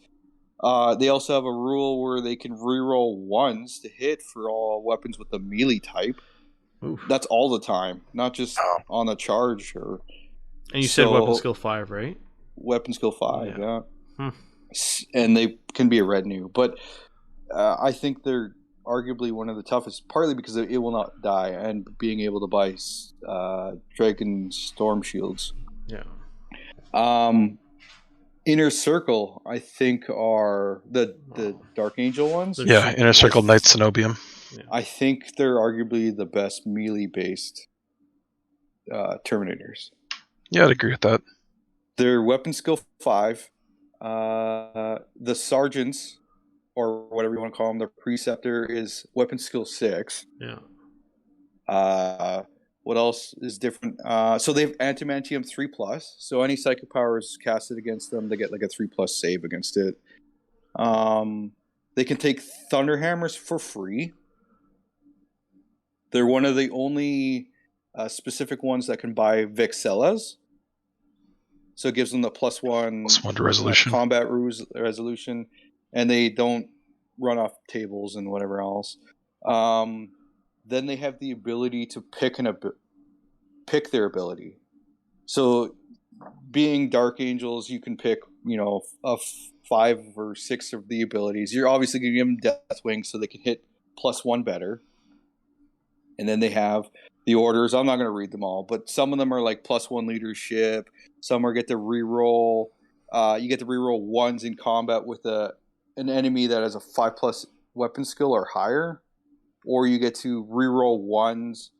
[SPEAKER 3] They also have a rule where they can reroll 1s to hit for all weapons with the melee type.
[SPEAKER 1] Oof.
[SPEAKER 3] That's all the time, not just
[SPEAKER 4] Oh.
[SPEAKER 3] on a charge or
[SPEAKER 1] And you said weapon
[SPEAKER 3] so-
[SPEAKER 1] skill 5, right?
[SPEAKER 3] weapon skill 5.
[SPEAKER 1] Yeah.
[SPEAKER 3] Yeah.
[SPEAKER 1] Hmm.
[SPEAKER 3] And they can be a red new, but I think they're arguably one of the toughest, partly because it will not die, and being able to buy Dragon Storm Shields.
[SPEAKER 1] Yeah.
[SPEAKER 3] Inner Circle, I think, are the Dark Angel ones.
[SPEAKER 1] The-
[SPEAKER 4] Yeah, Inner Circle Knight Cenobium.
[SPEAKER 1] Yeah.
[SPEAKER 3] I think they're arguably the best melee-based Terminators.
[SPEAKER 4] Yeah, I'd agree with that.
[SPEAKER 3] They're weapon skill 5. The sergeants, or whatever you want to call them, the preceptor is weapon skill 6.
[SPEAKER 1] Yeah.
[SPEAKER 3] What else is different? So they have antimantium 3+. So any psychic powers casted against them, they get like a 3+ save against it. They can take thunder hammers for free. They're one of the only specific ones that can buy Vexellas. So it gives them the +1
[SPEAKER 4] to resolution.
[SPEAKER 3] Combat resolution, and they don't run off tables and whatever else. Then they have the ability to pick their ability. So, being Dark Angels, you can pick, a 5 or 6 of the abilities. You're obviously going to give them Deathwing so they can hit +1 better. And then they have the orders. I'm not going to read them all, but some of them are like +1 leadership. Some are get to reroll. You get to reroll 1s in combat with an enemy that has a 5+ weapon skill or higher, or you get to reroll 1s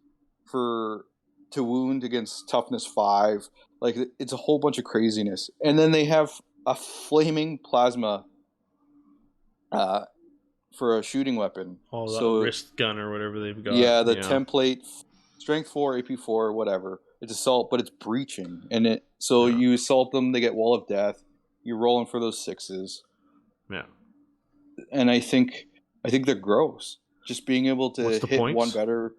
[SPEAKER 3] to wound against toughness 5. Like, it's a whole bunch of craziness. And then they have a flaming plasma for a shooting weapon.
[SPEAKER 1] That wrist gun or whatever they've got.
[SPEAKER 3] Yeah, the template, strength 4, AP 4, whatever. It's assault, but it's breaching, and you assault them, they get wall of death. You're rolling for those 6s.
[SPEAKER 1] Yeah,
[SPEAKER 3] and I think they're gross. Just being able to hit
[SPEAKER 1] points?
[SPEAKER 3] one better.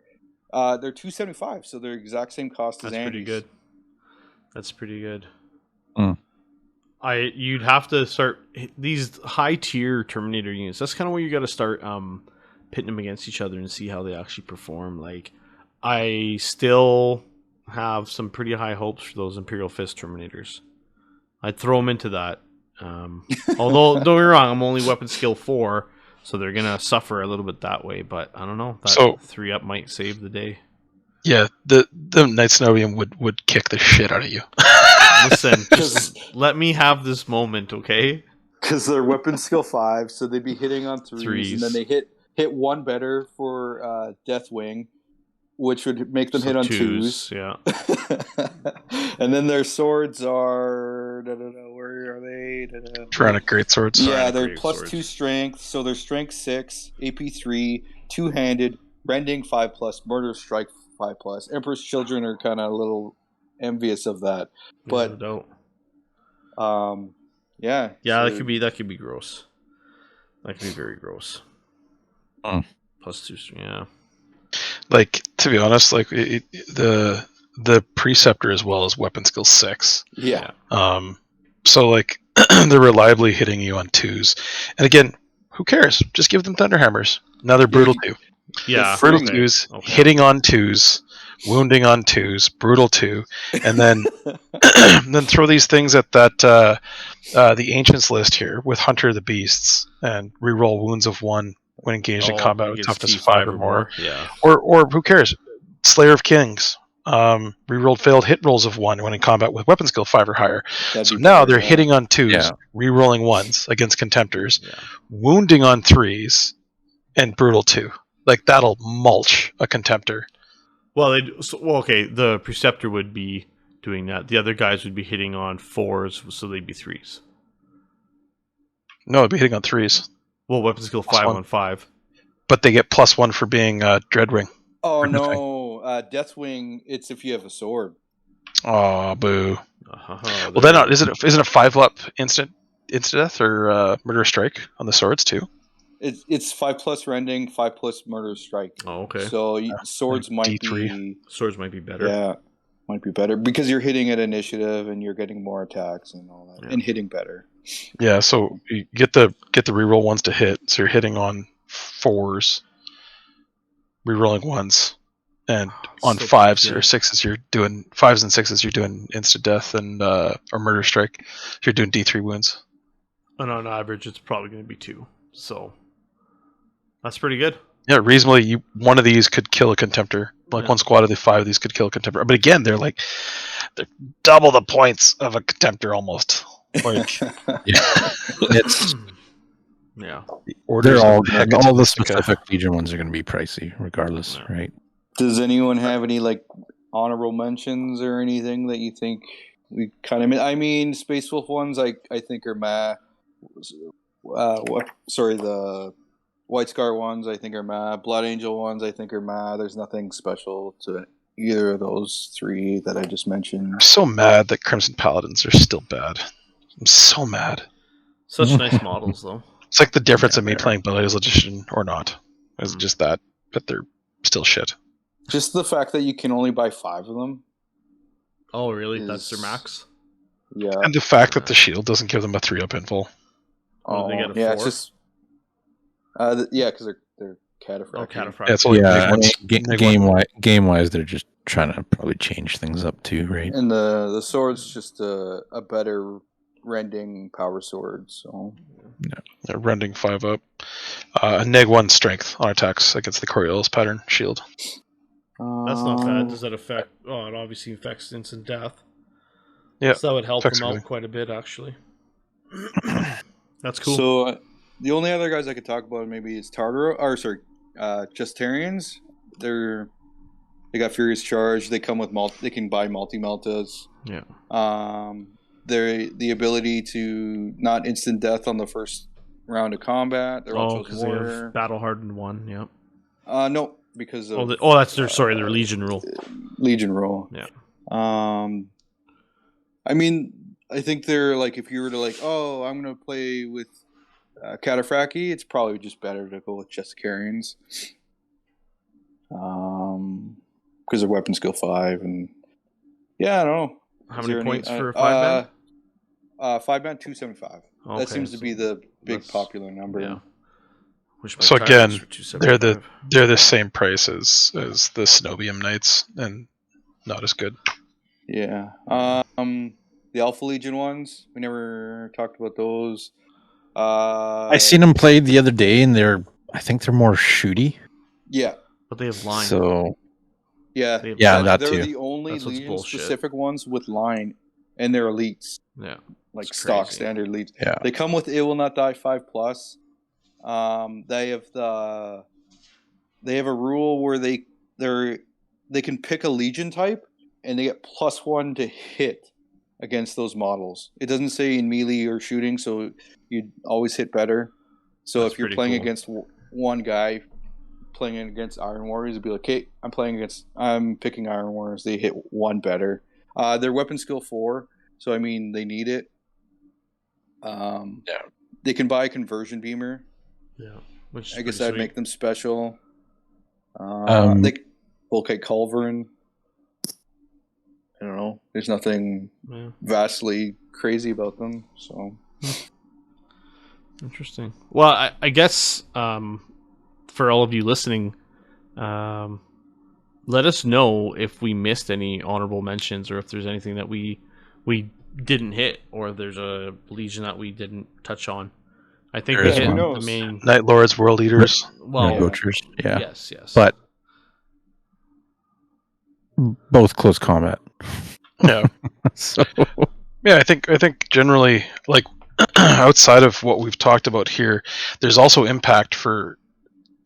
[SPEAKER 3] They're 275, so they're exact same cost as Andy's.
[SPEAKER 1] That's pretty good. That's pretty good.
[SPEAKER 2] Mm.
[SPEAKER 1] You'd have to start these high tier Terminator units. That's kind of where you got to start pitting them against each other and see how they actually perform. Like, I still have some pretty high hopes for those Imperial Fist Terminators. I'd throw them into that. Although, don't get me wrong, I'm only weapon skill 4, so they're gonna suffer a little bit that way. But I don't know. That 3 up might save the day.
[SPEAKER 4] Yeah, the Knights Novium would kick the shit out of you.
[SPEAKER 1] Listen, just let me have this moment, okay?
[SPEAKER 3] Because they're weapon skill 5, so they'd be hitting on 3s, and then they hit 1 better for Deathwing, which would make them hit on 2s.
[SPEAKER 1] Yeah.
[SPEAKER 3] And then their swords are... where are they?
[SPEAKER 4] Tyrannic Greatswords.
[SPEAKER 3] Yeah, they're +2 strength, so they're strength 6, AP 3, 2-handed, rending 5+, murder strike 5+. Emperor's Children are kind of a little envious of that. But yeah.
[SPEAKER 1] Yeah, so that could be gross. That could be very gross. +2, yeah.
[SPEAKER 4] Like, to be honest, like the Preceptor as well as weapon skill 6.
[SPEAKER 3] Yeah.
[SPEAKER 4] So like they're reliably hitting you on 2s, and again, who cares? Just give them Thunderhammers. Now they're brutal 2.
[SPEAKER 1] Yeah,
[SPEAKER 4] brutal 2s, okay. Hitting on 2s, wounding on 2s, brutal 2, and then then throw these things at that the Ancients list here with Hunter of the Beasts and reroll wounds of 1 when engaged in combat with toughness 5 or more.
[SPEAKER 1] Yeah.
[SPEAKER 4] Or who cares? Slayer of Kings. Rerolled failed hit rolls of 1 when in combat with weapon skill 5 or higher. So now they're hitting on 2s, rerolling 1s against Contemptors, wounding on 3s, and brutal 2. Like, that'll mulch a Contemptor.
[SPEAKER 1] Well, okay, the Preceptor would be doing that. The other guys would be hitting on 4s, so they'd be 3s.
[SPEAKER 4] No, it'd be hitting on 3s.
[SPEAKER 1] Well, weapon skill 5 on 5.
[SPEAKER 4] But they get +1 for being Dreadwing.
[SPEAKER 3] Oh, no. Deathwing, it's if you have a sword.
[SPEAKER 4] Oh, boo. Well, then isn't it a 5-up instant death or murder strike on the swords too?
[SPEAKER 3] It's 5+ rending, 5+ murder strike.
[SPEAKER 1] Oh, okay.
[SPEAKER 3] So swords might
[SPEAKER 1] D3. Swords might be better.
[SPEAKER 3] Yeah, might be better because you're hitting at initiative and you're getting more attacks and all that, and hitting better.
[SPEAKER 4] Yeah, so you get the reroll 1s to hit, so you're hitting on 4s, rerolling 1s. And on 5s or 6s, you're doing 5s and 6s. You're doing instant death and or murder strike. You're doing D3 wounds.
[SPEAKER 1] And on average, it's probably going to be 2. So that's pretty good.
[SPEAKER 4] Yeah, reasonably, one of these could kill a Contemptor. Like one squad of the 5 of these could kill a Contemptor. But again, they're double the points of a Contemptor almost. Like,
[SPEAKER 1] Yeah.
[SPEAKER 4] The orders
[SPEAKER 2] They're all
[SPEAKER 4] of
[SPEAKER 2] all the
[SPEAKER 4] Hecatomystica.
[SPEAKER 2] specific Legion ones are going to be pricey, regardless,
[SPEAKER 1] Yeah.
[SPEAKER 2] right?
[SPEAKER 3] Does anyone have any like honorable mentions or anything that you think we kind of? I mean, Space Wolf ones I think are meh. The White Scar ones I think are meh. Blood Angel ones I think are meh. There's nothing special to either of those three that I just mentioned.
[SPEAKER 4] I'm so mad that Crimson Paladins are still bad. I'm so mad.
[SPEAKER 1] Such nice models, though.
[SPEAKER 4] It's like the difference
[SPEAKER 2] Yeah,
[SPEAKER 4] of me
[SPEAKER 2] they are.
[SPEAKER 4] playing Belial's Edition or not. It's just that they're still shit.
[SPEAKER 3] Just the fact that you can only buy 5 of them.
[SPEAKER 1] Oh, really? That's their max?
[SPEAKER 3] Yeah.
[SPEAKER 4] And the fact that the shield doesn't give them a 3-up info.
[SPEAKER 1] Oh, they get a
[SPEAKER 3] yeah,
[SPEAKER 1] 4?
[SPEAKER 3] it's just. Because they're cataphractic.
[SPEAKER 1] Oh, cataphractic.
[SPEAKER 4] Yeah, it's only
[SPEAKER 2] Yeah,
[SPEAKER 4] big ones. Big one.
[SPEAKER 2] game wise, they're just trying to probably change things up too, right?
[SPEAKER 3] And the sword's just a better rending power sword. So
[SPEAKER 4] They're rending 5-up. A neg-1 strength on attacks against the Coriolis pattern shield.
[SPEAKER 1] That's not bad. Does that affect... Oh, it obviously affects instant death.
[SPEAKER 4] Yeah,
[SPEAKER 1] So that would help
[SPEAKER 4] affects
[SPEAKER 1] them out
[SPEAKER 4] everything.
[SPEAKER 1] quite a bit, actually. That's cool.
[SPEAKER 3] So the only other guys I could talk about maybe is Justarians. They got Furious Charge. They come with they can buy multi-meltas.
[SPEAKER 1] Yeah.
[SPEAKER 3] They're the ability to not instant death on the first round of combat. They're all
[SPEAKER 1] because
[SPEAKER 3] chosen
[SPEAKER 1] they
[SPEAKER 3] warrior.
[SPEAKER 1] have Battle Hardened 1, yep.
[SPEAKER 3] No, because of
[SPEAKER 1] That's their Legion rule.
[SPEAKER 3] Legion rule.
[SPEAKER 1] Yeah.
[SPEAKER 3] I mean, I think they're like, if you were to like, oh, I'm going to play with Cataphracti, it's probably just better to go with Justarians. Because they're weapon skill 5, and yeah, I don't know.
[SPEAKER 1] How
[SPEAKER 3] Is
[SPEAKER 1] many
[SPEAKER 3] there
[SPEAKER 1] points
[SPEAKER 3] any,
[SPEAKER 1] for a 5-man?
[SPEAKER 3] 5-man, 275.
[SPEAKER 1] Okay,
[SPEAKER 3] That seems to be the big
[SPEAKER 1] that's-
[SPEAKER 3] popular number.
[SPEAKER 1] Yeah. Which my
[SPEAKER 4] So
[SPEAKER 1] Tyrants
[SPEAKER 4] again,
[SPEAKER 1] are 275.
[SPEAKER 4] they're the same price as the Cenobium Knights, and not as good.
[SPEAKER 3] Yeah. The Alpha Legion ones, we never talked about those.
[SPEAKER 2] I seen them played the other day, and I think they're more shooty.
[SPEAKER 3] Yeah.
[SPEAKER 1] But they have line.
[SPEAKER 2] So
[SPEAKER 3] Yeah.
[SPEAKER 1] They have
[SPEAKER 2] Yeah,
[SPEAKER 1] line.
[SPEAKER 2] that
[SPEAKER 3] they're
[SPEAKER 2] too.
[SPEAKER 3] the only
[SPEAKER 1] That's what's
[SPEAKER 3] Legion
[SPEAKER 1] bullshit.
[SPEAKER 3] specific ones with line, and they're elites,
[SPEAKER 1] Yeah.
[SPEAKER 3] like
[SPEAKER 1] It's
[SPEAKER 3] stock
[SPEAKER 1] crazy.
[SPEAKER 3] standard elites.
[SPEAKER 2] yeah,
[SPEAKER 3] They come with It Will Not Die 5+. They have a rule where they can pick a Legion type, and they get +1 to hit against those models. It doesn't say in melee or shooting, so you'd always hit better. So
[SPEAKER 1] That's
[SPEAKER 3] if you're
[SPEAKER 1] pretty
[SPEAKER 3] playing
[SPEAKER 1] cool.
[SPEAKER 3] against one guy, playing against Iron Warriors, it'd be like, okay, I'm picking Iron Warriors. They hit 1 better. They're weapon skill 4, so I mean they need it. They can buy a conversion beamer.
[SPEAKER 1] Yeah. Which is
[SPEAKER 3] I guess
[SPEAKER 1] pretty
[SPEAKER 3] that'd
[SPEAKER 1] sweet.
[SPEAKER 3] make them special. Culverin. I don't know. There's nothing
[SPEAKER 1] Yeah.
[SPEAKER 3] vastly crazy about them. So
[SPEAKER 1] Interesting. Well, I guess for all of you listening, let us know if we missed any honorable mentions, or if there's anything that we didn't hit, or if there's a Legion that we didn't touch on. I think
[SPEAKER 2] There
[SPEAKER 1] we
[SPEAKER 2] is
[SPEAKER 1] hit
[SPEAKER 2] one.
[SPEAKER 1] the
[SPEAKER 3] knows?
[SPEAKER 1] main.
[SPEAKER 4] Night Lords, World Eaters.
[SPEAKER 1] Well,
[SPEAKER 2] Butchers, yeah,
[SPEAKER 1] yes.
[SPEAKER 2] but both close combat.
[SPEAKER 4] Yeah.
[SPEAKER 2] So
[SPEAKER 4] Yeah, I think generally, like outside of what we've talked about here, there's also impact for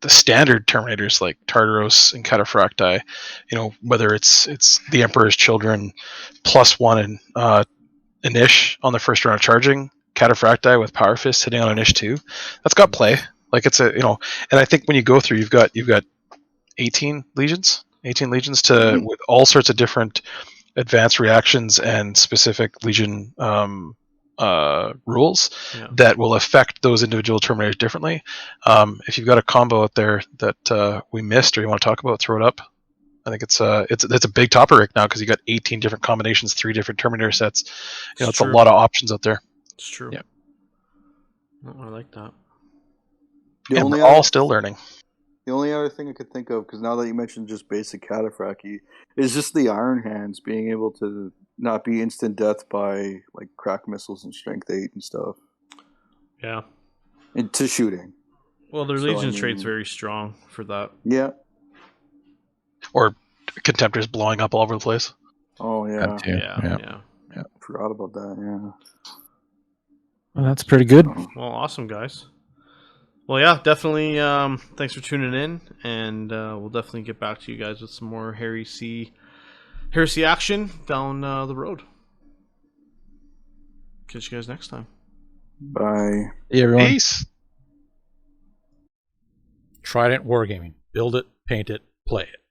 [SPEAKER 4] the standard Terminators like Tartaros and Cataphracti. You know, whether it's the Emperor's Children +1 and Inish on the first round of charging, Cataphracti with Power Fist hitting on Inish 2. That's got play. Like it's and I think when you go through, you've got 18 legions to with all sorts of different advanced reactions and specific Legion rules that will affect those individual Terminators differently. If you've got a combo out there that we missed or you want to talk about, throw it up. I think it's a big topper right now because you got 18 different combinations, 3 different Terminator sets. It's a
[SPEAKER 1] true.
[SPEAKER 4] lot of options out there.
[SPEAKER 1] It's true.
[SPEAKER 4] Yeah.
[SPEAKER 1] Oh, I like that.
[SPEAKER 4] And we're all still learning.
[SPEAKER 3] The only other thing I could think of, because now that you mentioned just basic Cataphracti, is just the Iron Hands being able to not be instant death by like crack missiles and strength 8 and stuff.
[SPEAKER 1] Yeah.
[SPEAKER 3] Into shooting.
[SPEAKER 1] Well, their
[SPEAKER 3] So,
[SPEAKER 1] Legion
[SPEAKER 3] I mean-
[SPEAKER 1] trait's very strong for that.
[SPEAKER 3] Yeah.
[SPEAKER 4] Or Contemptors blowing up all over the place.
[SPEAKER 3] Oh yeah.
[SPEAKER 2] that too.
[SPEAKER 1] Yeah.
[SPEAKER 3] Forgot about that. Yeah.
[SPEAKER 2] Well, that's pretty good.
[SPEAKER 1] Well, awesome, guys. Well, yeah, definitely. Thanks for tuning in, and we'll definitely get back to you guys with some more heresy action down the road. Catch you guys next time.
[SPEAKER 5] Bye.
[SPEAKER 2] Hey, everyone.
[SPEAKER 4] Peace.
[SPEAKER 6] Trident Wargaming. Build it, paint it, play it.